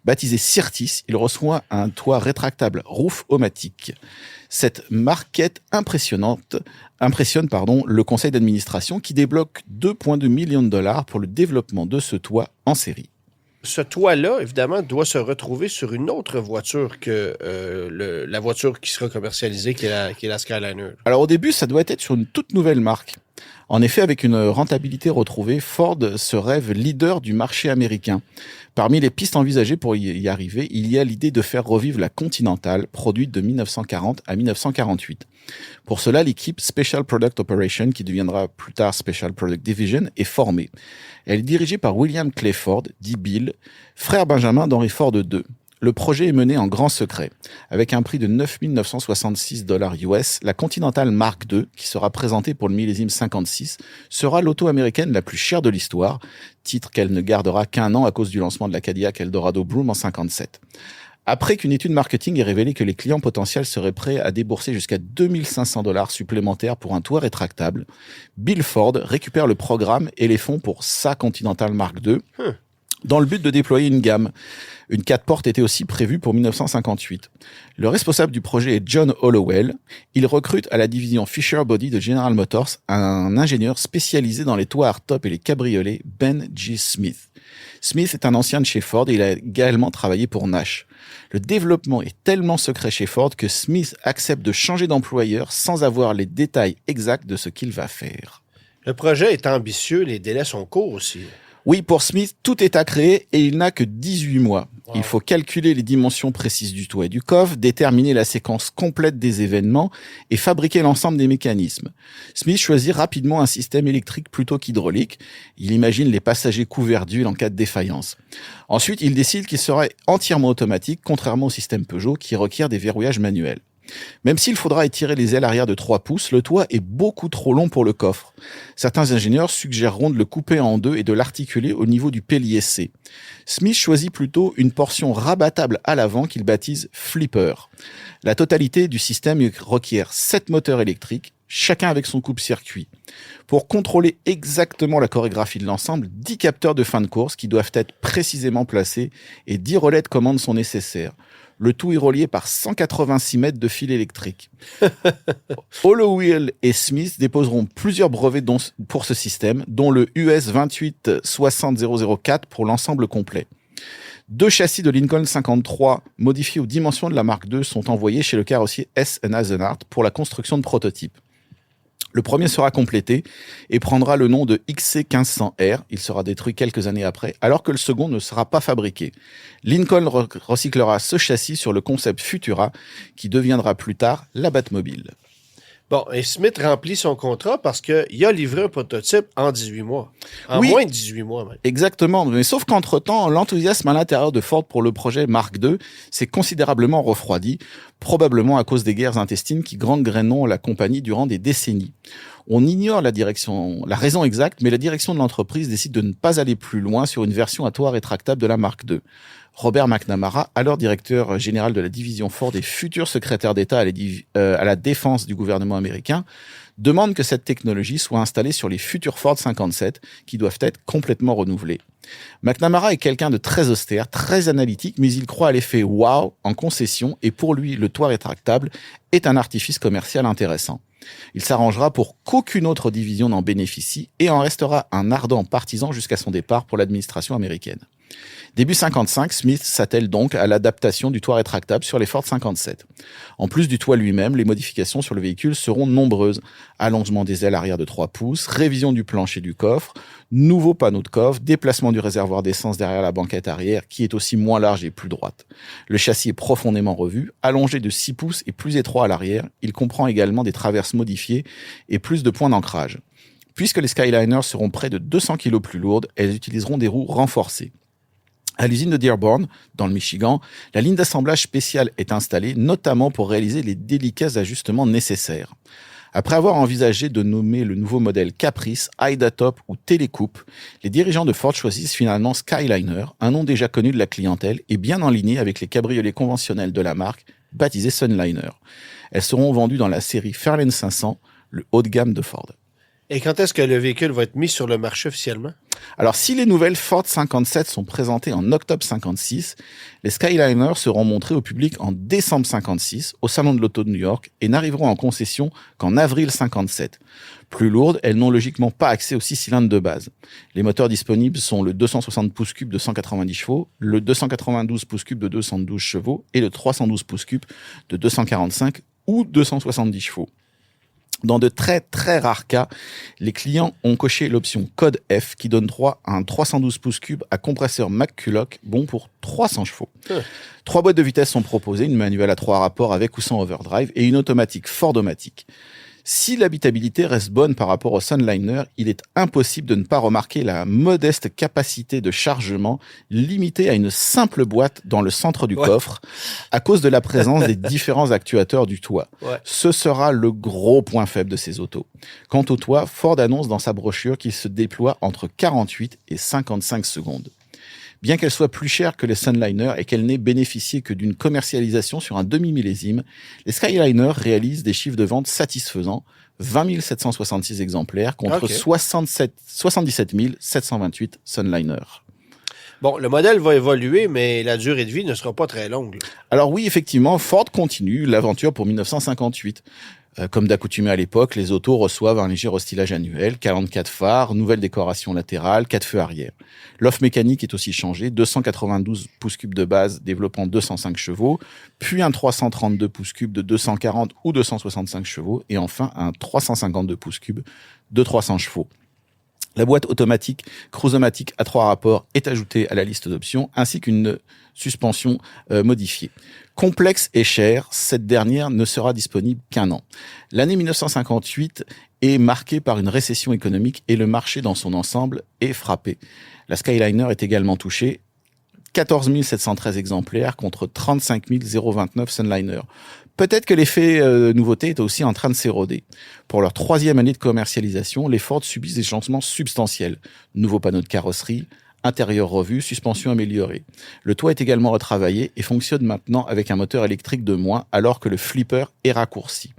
Baptisé Syrtis, il reçoit un toit rétractable roof-o-matic. Cette maquette impressionne le conseil d'administration qui débloque 2,2 millions de dollars pour le développement de ce toit en série. Ce toit-là, évidemment, doit se retrouver sur une autre voiture que la voiture qui sera commercialisée, qui est la Skyliner. Alors au début, ça doit être sur une toute nouvelle marque. En effet, avec une rentabilité retrouvée, Ford se rêve leader du marché américain. Parmi les pistes envisagées pour y arriver, il y a l'idée de faire revivre la Continental, produite de 1940 à 1948. Pour cela, l'équipe Special Product Operation, qui deviendra plus tard Special Product Division, est formée. Elle est dirigée par William Clay Ford, dit Bill, frère benjamin d'Henry Ford II. Le projet est mené en grand secret. Avec un prix de 9 966 $ US, la Continental Mark II, qui sera présentée pour le millésime 56, sera l'auto américaine la plus chère de l'histoire, titre qu'elle ne gardera qu'un an à cause du lancement de la Cadillac Eldorado Broom en 57. Après qu'une étude marketing ait révélé que les clients potentiels seraient prêts à débourser jusqu'à 2 500 $ supplémentaires pour un toit rétractable, Bill Ford récupère le programme et les fonds pour sa Continental Mark II, dans le but de déployer une gamme. Une 4 portes était aussi prévue pour 1958. Le responsable du projet est John Hollowell. Il recrute à la division Fisher Body de General Motors un ingénieur spécialisé dans les toits hardtop et les cabriolets, Ben G. Smith. Smith est un ancien de chez Ford et il a également travaillé pour Nash. Le développement est tellement secret chez Ford que Smith accepte de changer d'employeur sans avoir les détails exacts de ce qu'il va faire. Le projet est ambitieux, les délais sont courts aussi. Oui, pour Smith, tout est à créer et il n'a que 18 mois. Wow. Il faut calculer les dimensions précises du toit et du coffre, déterminer la séquence complète des événements et fabriquer l'ensemble des mécanismes. Smith choisit rapidement un système électrique plutôt qu'hydraulique. Il imagine les passagers couverts d'huile en cas de défaillance. Ensuite, il décide qu'il sera entièrement automatique, contrairement au système Peugeot qui requiert des verrouillages manuels. Même s'il faudra étirer les ailes arrière de 3 pouces, le toit est beaucoup trop long pour le coffre. Certains ingénieurs suggéreront de le couper en deux et de l'articuler au niveau du pilier C. Smith choisit plutôt une portion rabattable à l'avant qu'il baptise Flipper. La totalité du système requiert 7 moteurs électriques, chacun avec son coupe-circuit. Pour contrôler exactement la chorégraphie de l'ensemble, 10 capteurs de fin de course qui doivent être précisément placés et 10 relais de commande sont nécessaires. Le tout est relié par 186 mètres de fil électrique. Hollowell et Smith déposeront plusieurs brevets pour ce système, dont le US 2860004 pour l'ensemble complet. 2 châssis de Lincoln 53 modifiés aux dimensions de la Mark II sont envoyés chez le carrossier S. Eisenhart pour la construction de prototypes. Le premier sera complété et prendra le nom de XC1500R. Il sera détruit quelques années après, alors que le second ne sera pas fabriqué. Lincoln recyclera ce châssis sur le concept Futura, qui deviendra plus tard la Batmobile. Bon, et Smith remplit son contrat parce qu'il a livré un prototype en 18 mois. En Oui. moins de 18 mois, même. Exactement, mais sauf qu'entre-temps, l'enthousiasme à l'intérieur de Ford pour le projet Mark II s'est considérablement refroidi, probablement à cause des guerres intestines qui gangréneront la compagnie durant des décennies. On ignore la raison exacte, mais la direction de l'entreprise décide de ne pas aller plus loin sur une version à toit rétractable de la Mark II. Robert McNamara, alors directeur général de la division Ford et futur secrétaire d'État à la défense du gouvernement américain, demande que cette technologie soit installée sur les futurs Ford 57 qui doivent être complètement renouvelés. McNamara est quelqu'un de très austère, très analytique, mais il croit à l'effet « wow » en concession et pour lui, le toit rétractable est un artifice commercial intéressant. Il s'arrangera pour qu'aucune autre division n'en bénéficie et en restera un ardent partisan jusqu'à son départ pour l'administration américaine. Début 55, Smith s'attelle donc à l'adaptation du toit rétractable sur les Ford 57. En plus du toit lui-même, les modifications sur le véhicule seront nombreuses. Allongement des ailes arrière de 3 pouces, révision du plancher du coffre, nouveau panneau de coffre, déplacement du réservoir d'essence derrière la banquette arrière qui est aussi moins large et plus droite. Le châssis est profondément revu, allongé de 6 pouces et plus étroit à l'arrière. Il comprend également des traverses modifiées et plus de points d'ancrage. Puisque les Skyliners seront près de 200 kg plus lourdes, elles utiliseront des roues renforcées. À l'usine de Dearborn, dans le Michigan, la ligne d'assemblage spéciale est installée, notamment pour réaliser les délicats ajustements nécessaires. Après avoir envisagé de nommer le nouveau modèle Caprice, Idatop ou Télécoupe, les dirigeants de Ford choisissent finalement Skyliner, un nom déjà connu de la clientèle et bien en ligne avec les cabriolets conventionnels de la marque, baptisés Sunliner. Elles seront vendues dans la série Fairlane 500, le haut de gamme de Ford. Et quand est-ce que le véhicule va être mis sur le marché officiellement? Alors, si les nouvelles Ford 57 sont présentées en octobre 56, les Skyliners seront montrés au public en décembre 56 au Salon de l'Auto de New York et n'arriveront en concession qu'en avril 57. Plus lourdes, elles n'ont logiquement pas accès aux 6 cylindres de base. Les moteurs disponibles sont le 260 pouces cubes de 190 chevaux, le 292 pouces cubes de 212 chevaux et le 312 pouces cubes de 245 ou 270 chevaux. Dans de très très rares cas, les clients ont coché l'option code F qui donne droit à un 312 pouces cubes à compresseur McCulloch bon pour 300 chevaux. 3 boîtes de vitesse sont proposées, une manuelle à 3 rapports avec ou sans overdrive et une automatique Fordomatic. Si l'habitabilité reste bonne par rapport au Sunliner, il est impossible de ne pas remarquer la modeste capacité de chargement limitée à une simple boîte dans le centre du coffre à cause de la présence des différents actuateurs du toit. Ce sera le gros point faible de ces autos. Quant au toit, Ford annonce dans sa brochure qu'il se déploie entre 48 et 55 secondes. Bien qu'elle soit plus chère que les Sunliner et qu'elle n'ait bénéficié que d'une commercialisation sur un demi-millésime, les Skyliner réalisent des chiffres de vente satisfaisants, 20 766 exemplaires contre 77 728 Sunliner. Bon, le modèle va évoluer, mais la durée de vie ne sera pas très longue. Alors oui, effectivement, Ford continue l'aventure pour 1958. Comme d'accoutumé à l'époque, les autos reçoivent un léger restylage annuel, 44 phares, nouvelle décoration latérale, 4 feux arrière. L'offre mécanique est aussi changée, 292 pouces cubes de base développant 205 chevaux, puis un 332 pouces cubes de 240 ou 265 chevaux, et enfin un 352 pouces cubes de 300 chevaux. La boîte automatique Cruise-O-Matic à 3 rapports est ajoutée à la liste d'options, ainsi qu'une suspension modifiée. Complexe et chère, cette dernière ne sera disponible qu'un an. L'année 1958 est marquée par une récession économique et le marché dans son ensemble est frappé. La Skyliner est également touchée, 14 713 exemplaires contre 35 029 Sunliner. Peut-être que l'effet nouveauté est aussi en train de s'éroder. Pour leur 3e année de commercialisation, les Ford subissent des changements substantiels. Nouveau panneau de carrosserie, intérieur revu, suspension améliorée. Le toit est également retravaillé et fonctionne maintenant avec un moteur électrique de moins alors que le flipper est raccourci.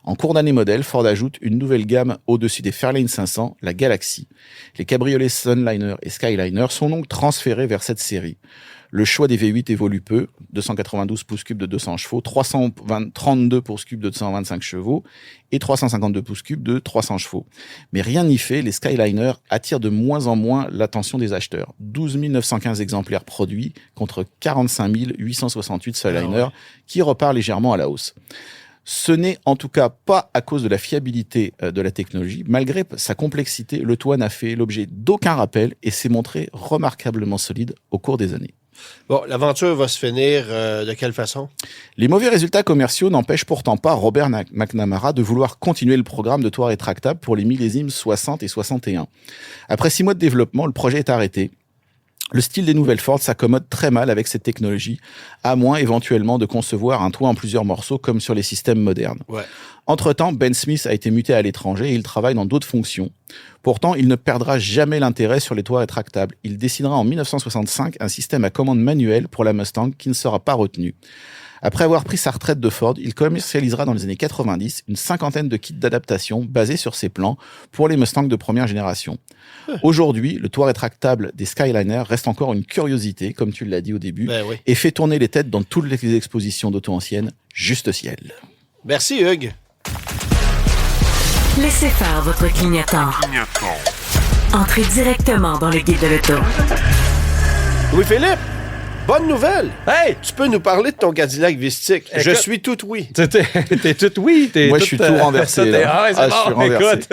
En cours d'année modèle, Ford ajoute une nouvelle gamme au-dessus des Fairlane 500, la Galaxy. Les cabriolets Sunliner et Skyliner sont donc transférés vers cette série. Le choix des V8 évolue peu, 292 pouces cubes de 200 chevaux, 32 pouces cubes de 225 chevaux et 352 pouces cubes de 300 chevaux. Mais rien n'y fait, les Skyliner attirent de moins en moins l'attention des acheteurs. 12 915 exemplaires produits contre 45 868 Skyliner qui repart légèrement à la hausse. Ce n'est en tout cas pas à cause de la fiabilité de la technologie. Malgré sa complexité, le toit n'a fait l'objet d'aucun rappel et s'est montré remarquablement solide au cours des années. Bon, l'aventure va se finir de quelle façon? Les mauvais résultats commerciaux n'empêchent pourtant pas Robert McNamara de vouloir continuer le programme de toit rétractable pour les millésimes 60 et 61. Après 6 mois de développement, le projet est arrêté. Le style des nouvelles Ford s'accommode très mal avec cette technologie, à moins éventuellement de concevoir un toit en plusieurs morceaux comme sur les systèmes modernes. Ouais. Entre-temps, Ben Smith a été muté à l'étranger et il travaille dans d'autres fonctions. Pourtant, il ne perdra jamais l'intérêt sur les toits rétractables. Il dessinera en 1965 un système à commande manuelle pour la Mustang qui ne sera pas retenu. Après avoir pris sa retraite de Ford, il commercialisera dans les années 90 une cinquantaine de kits d'adaptation basés sur ses plans pour les Mustangs de première génération. Aujourd'hui, le toit rétractable des Skyliner reste encore une curiosité, comme tu l'as dit au début, et fait tourner les têtes dans toutes les expositions d'auto anciennes, juste ciel. Merci Hugues. Laissez faire votre clignotant. Entrez directement dans le guide de l'auto. Louis-Philippe, bonne nouvelle! Hey! Tu peux nous parler de ton Cadillac Vistique. Écoute, je suis tout oui. T'es tout oui. Moi, je suis tout renversé. Je suis renversé. Écoute,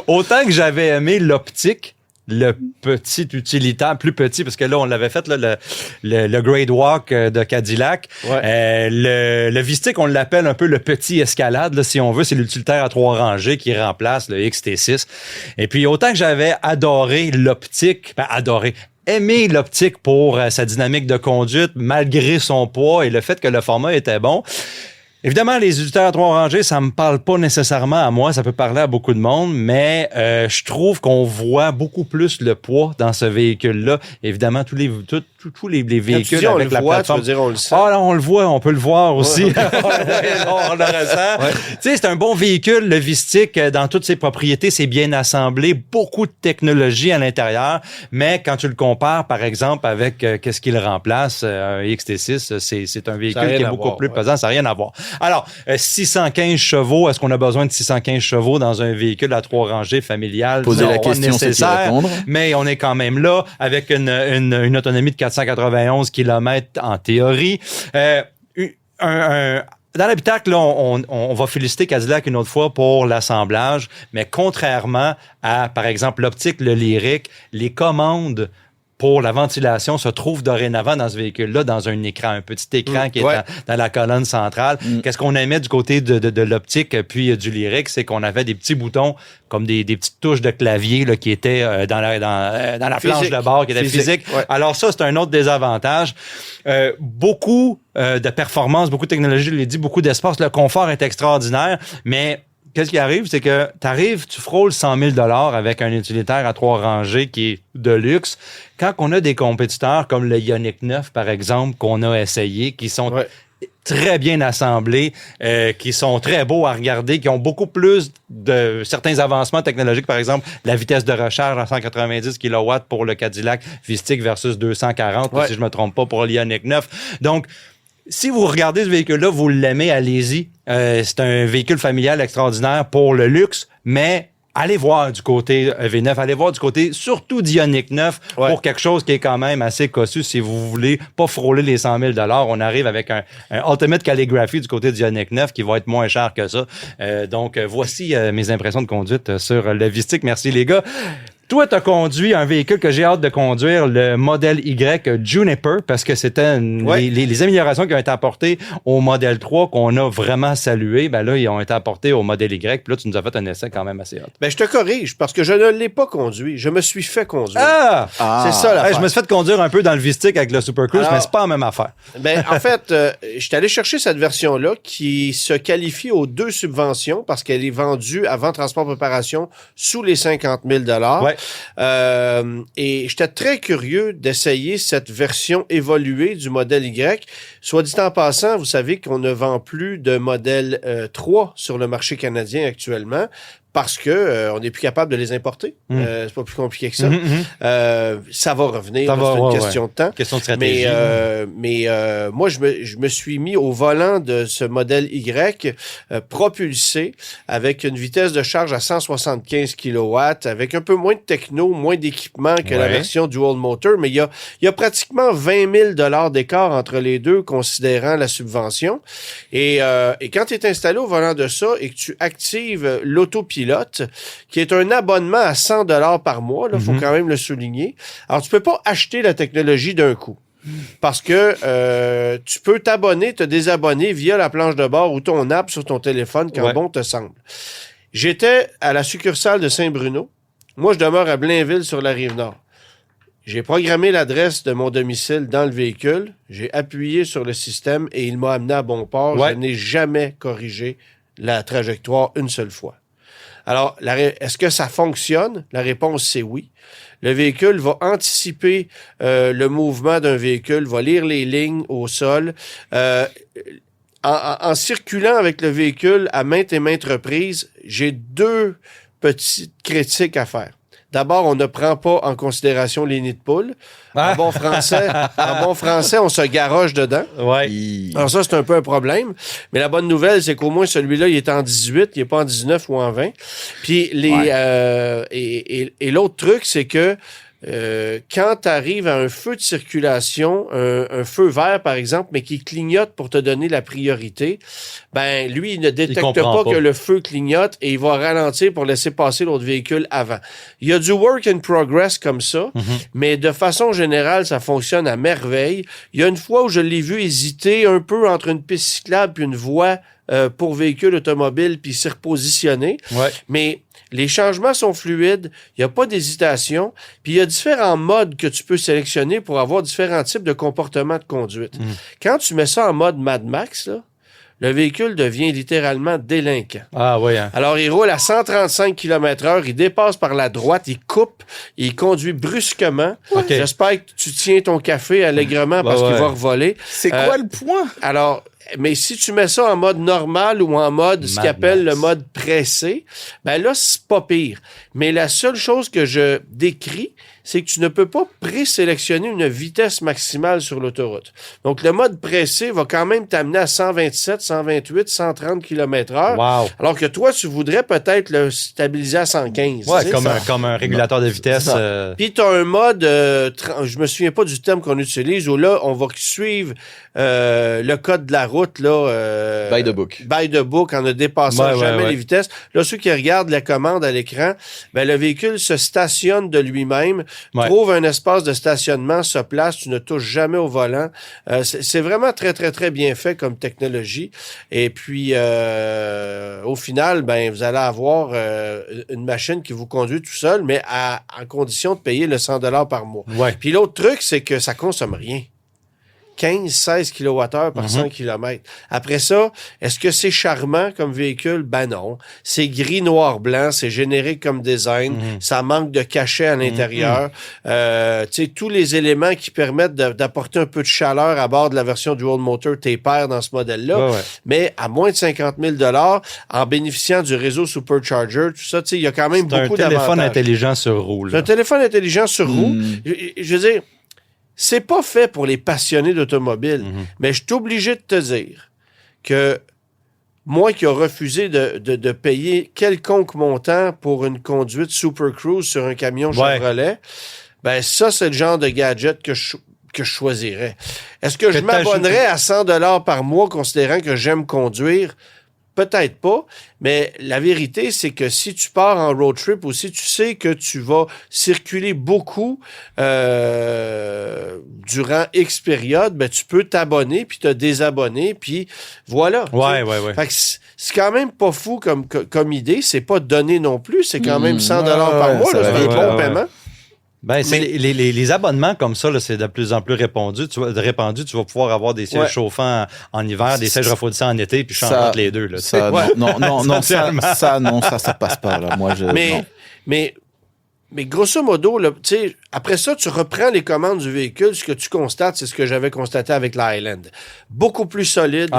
autant que j'avais aimé l'optique, le petit utilitaire, plus petit, parce que là, on l'avait fait, là, le Grade Walk de Cadillac. Ouais. Le Vistique, on l'appelle un peu le petit escalade, là, si on veut. C'est l'utilitaire à 3 rangées qui remplace le XT6. Et puis, autant que j'avais adoré l'optique, aimé l'optique pour sa dynamique de conduite, malgré son poids et le fait que le format était bon. Évidemment, les utilitaires à 3 rangées, ça me parle pas nécessairement à moi, ça peut parler à beaucoup de monde, mais je trouve qu'on voit beaucoup plus le poids dans ce véhicule-là. Évidemment, tous les véhicules avec la plateforme. Tu veux dire, on le sent. Ah, là, on le voit, on peut le voir aussi. on le ressent. Ouais. Tu sais, c'est un bon véhicule, le Vistique, dans toutes ses propriétés, c'est bien assemblé, beaucoup de technologie à l'intérieur, mais quand tu le compares, par exemple, avec qu'est-ce qu'il remplace, un XT6, c'est un véhicule qui est beaucoup plus pesant, ça n'a rien à voir. Alors, 615 chevaux, est-ce qu'on a besoin de 615 chevaux dans un véhicule à 3 rangées familial? Poser la question, c'est y répondre. Mais on est quand même là avec une autonomie de 491 km en théorie. Dans l'habitacle, là, on va féliciter Cadillac une autre fois pour l'assemblage, mais contrairement à, par exemple, l'optique, le Lyriq, les commandes pour la ventilation se trouvent dorénavant dans ce véhicule-là, dans un écran, un petit écran qui est dans la colonne centrale. Qu'est-ce qu'on aimait du côté de l'optique puis du Lyriq, c'est qu'on avait des petits boutons comme des petites touches de clavier là, qui étaient dans la planche de bord, qui étaient physiques. Ouais. Alors ça, c'est un autre désavantage. Beaucoup de performance, beaucoup de technologie, je l'ai dit, beaucoup d'espace. Le confort est extraordinaire, mais qu'est-ce qui arrive, c'est que tu frôles 100 000 $ avec un utilitaire à 3 rangées qui est de luxe. Quand on a des compétiteurs comme le Ioniq 9, par exemple, qu'on a essayé, qui sont très bien assemblés, qui sont très beaux à regarder, qui ont beaucoup plus de certains avancements technologiques, par exemple, la vitesse de recharge à 190 kW pour le Cadillac Vistique versus 240, si je me trompe pas, pour l'Ioniq 9. Donc, si vous regardez ce véhicule-là, vous l'aimez, allez-y. C'est un véhicule familial extraordinaire pour le luxe, mais allez voir du côté V9, allez voir du côté surtout d'Ioniq 9 pour quelque chose qui est quand même assez cossu. Si vous voulez pas frôler les 100 000 $, on arrive avec un Ultimate Calligraphy du côté d'Ioniq 9 qui va être moins cher que ça. Donc, voici mes impressions de conduite sur le Vistique. Merci les gars. Toi, tu as conduit un véhicule que j'ai hâte de conduire, le modèle Y Juniper, parce que c'était les améliorations qui ont été apportées au modèle 3 qu'on a vraiment salué. Ben là, ils ont été apportées au modèle Y. Puis là, tu nous as fait un essai quand même assez hâte. Ben, je te corrige, parce que je ne l'ai pas conduit. Je me suis fait conduire. C'est ça l'affaire. Je me suis fait conduire un peu dans le Vistique avec le Super Cruise, mais c'est pas la même affaire. Ben, en fait, je suis allé chercher cette version-là qui se qualifie aux 2 subventions parce qu'elle est vendue avant transport préparation sous les 50 000 $. Ouais. Et j'étais très curieux d'essayer cette version évoluée du modèle Y. Soit dit en passant, vous savez qu'on ne vend plus de modèle 3 sur le marché canadien actuellement. Parce que on n'est plus capable de les importer. C'est pas plus compliqué que ça. Ça va revenir. C'est une question de temps. Question de stratégie. Mais moi, je me suis mis au volant de ce modèle Y propulsé avec une vitesse de charge à 175 kW, avec un peu moins de techno, moins d'équipement que la version Dual Motor. Mais il y a pratiquement 20 000 $ d'écart entre les deux, considérant la subvention. Et quand tu es installé au volant de ça et que tu actives l'autopilote, qui est un abonnement à 100 $ par mois, il faut quand même le souligner. Alors, tu peux pas acheter la technologie d'un coup. Parce que tu peux t'abonner, te désabonner via la planche de bord ou ton app sur ton téléphone quand bon te semble. J'étais à la succursale de Saint-Bruno. Moi, je demeure à Blainville sur la Rive-Nord. J'ai programmé l'adresse de mon domicile dans le véhicule. J'ai appuyé sur le système et il m'a amené à bon port. Je n'ai jamais corrigé la trajectoire une seule fois. Alors, est-ce que ça fonctionne? La réponse, c'est oui. Le véhicule va anticiper le mouvement d'un véhicule, va lire les lignes au sol. En circulant avec le véhicule à maintes et maintes reprises, j'ai 2 petites critiques à faire. D'abord, on ne prend pas en considération les nids de poules. En bon français, on se garoche dedans. Alors ça, c'est un peu un problème. Mais la bonne nouvelle, c'est qu'au moins celui-là, il est en 18, il n'est pas en 19 ou en 20. Puis et l'autre truc, c'est que quand tu arrives à un feu de circulation, un feu vert, par exemple, mais qui clignote pour te donner la priorité, ben lui, il ne détecte pas que le feu clignote et il va ralentir pour laisser passer l'autre véhicule avant. Il y a du work in progress comme ça, mais de façon générale, ça fonctionne à merveille. Il y a une fois où je l'ai vu hésiter un peu entre une piste cyclable et une voie pour véhicule automobile, puis s'est repositionné. Mais les changements sont fluides, il n'y a pas d'hésitation, puis il y a différents modes que tu peux sélectionner pour avoir différents types de comportements de conduite. Quand tu mets ça en mode Mad Max, là, le véhicule devient littéralement délinquant. Alors, il roule à 135 km/h, il dépasse par la droite, il coupe, il conduit brusquement. J'espère que tu tiens ton café allègrement parce qu'il va revoler. C'est quoi le point? Alors, mais si tu mets ça en mode normal ou en mode, ce qu'ils appellent le mode pressé, ben là, c'est pas pire. Mais la seule chose que je décris, c'est que tu ne peux pas présélectionner une vitesse maximale sur l'autoroute. Donc, le mode pressé va quand même t'amener à 127, 128, 130 km/h. Alors que toi, tu voudrais peut-être le stabiliser à 115. Comme un régulateur de vitesse. Puis, tu as un mode, je me souviens pas du terme qu'on utilise, où là, on va suivre le code de la route, là. By the book. By the book, en ne dépassant jamais les vitesses. Là, ceux qui regardent la commande à l'écran, ben, le véhicule se stationne de lui-même, trouve un espace de stationnement, se place, tu ne touches jamais au volant. C'est vraiment très, très, très bien fait comme technologie. Et puis, au final, ben, vous allez avoir une machine qui vous conduit tout seul, mais en condition de payer le 100 $ par mois. Puis l'autre truc, c'est que ça consomme rien. 15-16 kWh par 100 km. Après ça, est-ce que c'est charmant comme véhicule? Ben non. C'est gris, noir, blanc, c'est générique comme design, ça manque de cachet à l'intérieur. Tu sais, tous les éléments qui permettent d'apporter un peu de chaleur à bord de la version Dual Motor, t'es pair dans ce modèle-là. Mais à moins de 50 000 $, en bénéficiant du réseau Supercharger, tout ça, tu sais, il y a quand même beaucoup d'avantages. C'est un téléphone intelligent sur roue. C'est un téléphone intelligent sur roue. Je veux dire, c'est pas fait pour les passionnés d'automobile, mais je suis obligé de te dire que moi qui ai refusé de payer quelconque montant pour une conduite Super Cruise sur un camion Chevrolet, ben ça, c'est le genre de gadget que je choisirais. Est-ce que je m'abonnerais à 100 $ par mois considérant que j'aime conduire? Peut-être pas, mais la vérité, c'est que si tu pars en road trip ou si tu sais que tu vas circuler beaucoup durant X période, ben tu peux t'abonner puis te désabonner, puis voilà. Fait que c'est quand même pas fou comme idée. C'est pas donné non plus. C'est quand même 100 $ par mois. C'est un bon paiement. Ben, les abonnements comme ça, là, c'est de plus en plus répandu. Tu vas pouvoir avoir des sièges chauffants en hiver, des sièges refroidissants en été, puis changer entre les deux. Là, ça passe pas. Là. Moi, Mais Mais grosso modo, là, après ça, tu reprends les commandes du véhicule. Ce que tu constates, c'est ce que j'avais constaté avec la Highland. Beaucoup plus solide,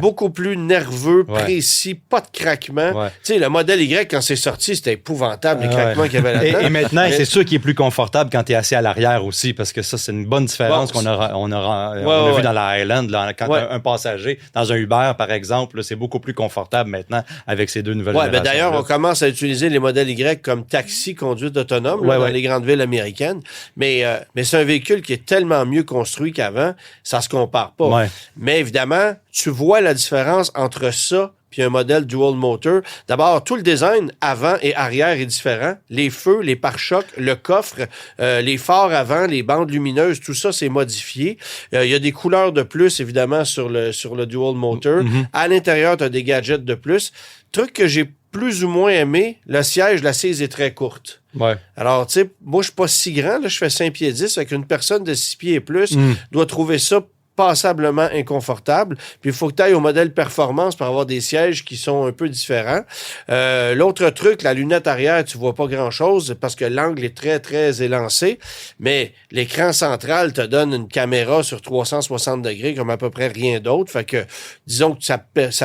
beaucoup plus nerveux, précis, pas de craquement. Ouais. Tu sais, le modèle Y, quand c'est sorti, c'était épouvantable, les craquements qu'il y avait là-dedans. Et maintenant, c'est sûr qu'il est plus confortable quand tu es assis à l'arrière aussi, parce que ça, c'est une bonne différence qu'on a vu dans la Highland. Là, quand un passager, dans un Uber, par exemple, là, c'est beaucoup plus confortable maintenant avec ces deux nouvelles générations. D'ailleurs, on commence à utiliser les modèles Y comme taxi, conduite autonome. Dans les grandes villes américaines. Mais c'est un véhicule qui est tellement mieux construit qu'avant, ça se compare pas. Ouais. Mais évidemment, tu vois la différence entre ça puis un modèle dual motor. D'abord, tout le design avant et arrière est différent. Les feux, les pare-chocs, le coffre, les phares avant, les bandes lumineuses, tout ça, c'est modifié. Il y a des couleurs de plus, évidemment, sur le dual motor. Mm-hmm. À l'intérieur, tu as des gadgets de plus. Truc que j'ai plus ou moins aimé, le siège, l'assise est très courte. Ouais. Alors, tu sais, moi, je suis pas si grand, là, je fais 5 pieds 10, avec une personne de 6 pieds et plus doit trouver ça passablement inconfortable. Puis il faut que tu ailles au modèle performance pour avoir des sièges qui sont un peu différents. L'autre truc, la lunette arrière, tu vois pas grand-chose parce que l'angle est très, très élancé, mais l'écran central te donne une caméra sur 360 degrés comme à peu près rien d'autre. Fait que, disons que ça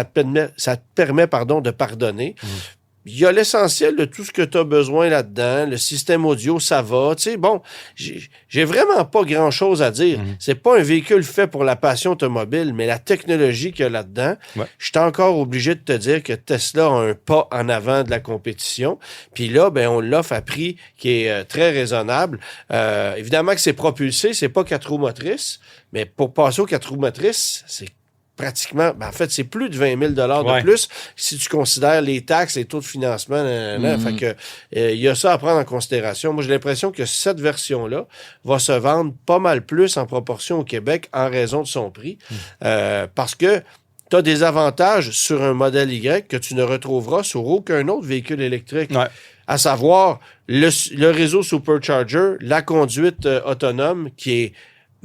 te permet de pardonner. Il y a l'essentiel de tout ce que tu as besoin là-dedans. Le système audio, ça va. Tu sais, bon, j'ai vraiment pas grand-chose à dire. C'est pas un véhicule fait pour la passion automobile, mais la technologie qu'il y a là-dedans, je suis encore obligé de te dire que Tesla a un pas en avant de la compétition. Puis là, on l'offre à prix qui est très raisonnable. Évidemment que c'est propulsé, c'est pas 4 roues motrices, mais pour passer aux 4 roues motrices, c'est pratiquement, en fait, c'est plus de 20 000 $ de plus si tu considères les taxes, les taux de financement. Fait que il y a ça à prendre en considération. Moi, j'ai l'impression que cette version-là va se vendre pas mal plus en proportion au Québec en raison de son prix. Parce que tu as des avantages sur un modèle Y que tu ne retrouveras sur aucun autre véhicule électrique. Ouais. À savoir le réseau Supercharger, la conduite autonome qui est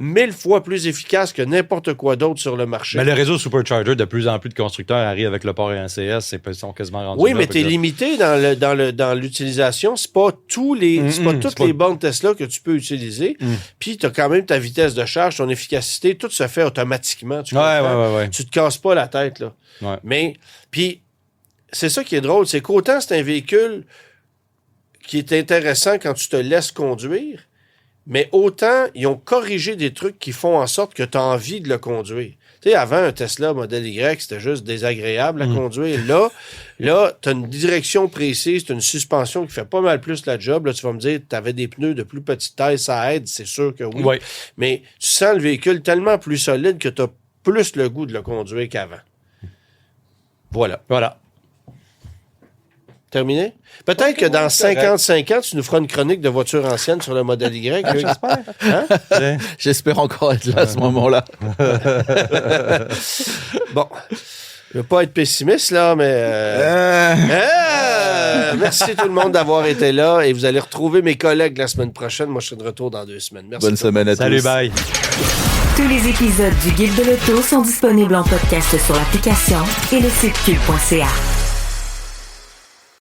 1000 fois plus efficace que n'importe quoi d'autre sur le marché. Mais le réseau Supercharger, de plus en plus de constructeurs arrivent avec le port ENCS, ils sont quasiment rendus. Oui, mais tu es limité dans l'utilisation. C'est pas toutes les bornes Tesla que tu peux utiliser. Puis tu as quand même ta vitesse de charge, ton efficacité, tout se fait automatiquement. Tu te casses pas la tête, là. Ouais. Mais, puis, c'est ça qui est drôle, c'est qu'autant c'est un véhicule qui est intéressant quand tu te laisses conduire, mais autant, ils ont corrigé des trucs qui font en sorte que tu as envie de le conduire. Tu sais, avant, un Tesla Model Y, c'était juste désagréable à conduire. Là, tu as une direction précise, tu as une suspension qui fait pas mal plus la job. Là, tu vas me dire, tu avais des pneus de plus petite taille, ça aide, c'est sûr que oui. Mais tu sens le véhicule tellement plus solide que tu as plus le goût de le conduire qu'avant. Voilà. Terminé? Peut-être que dans 55 ans, tu nous feras une chronique de voitures anciennes sur le modèle Y. J'espère. Hein? J'espère encore être là à ce moment-là. Bon. Je ne veux pas être pessimiste, là, mais... merci tout le monde d'avoir été là et vous allez retrouver mes collègues la semaine prochaine. Moi, je serai de retour dans 2 semaines. Merci. Bonne semaine à tous. Salut, bye. Tous les épisodes du Guide de l'auto sont disponibles en podcast sur l'application et le site cube.ca.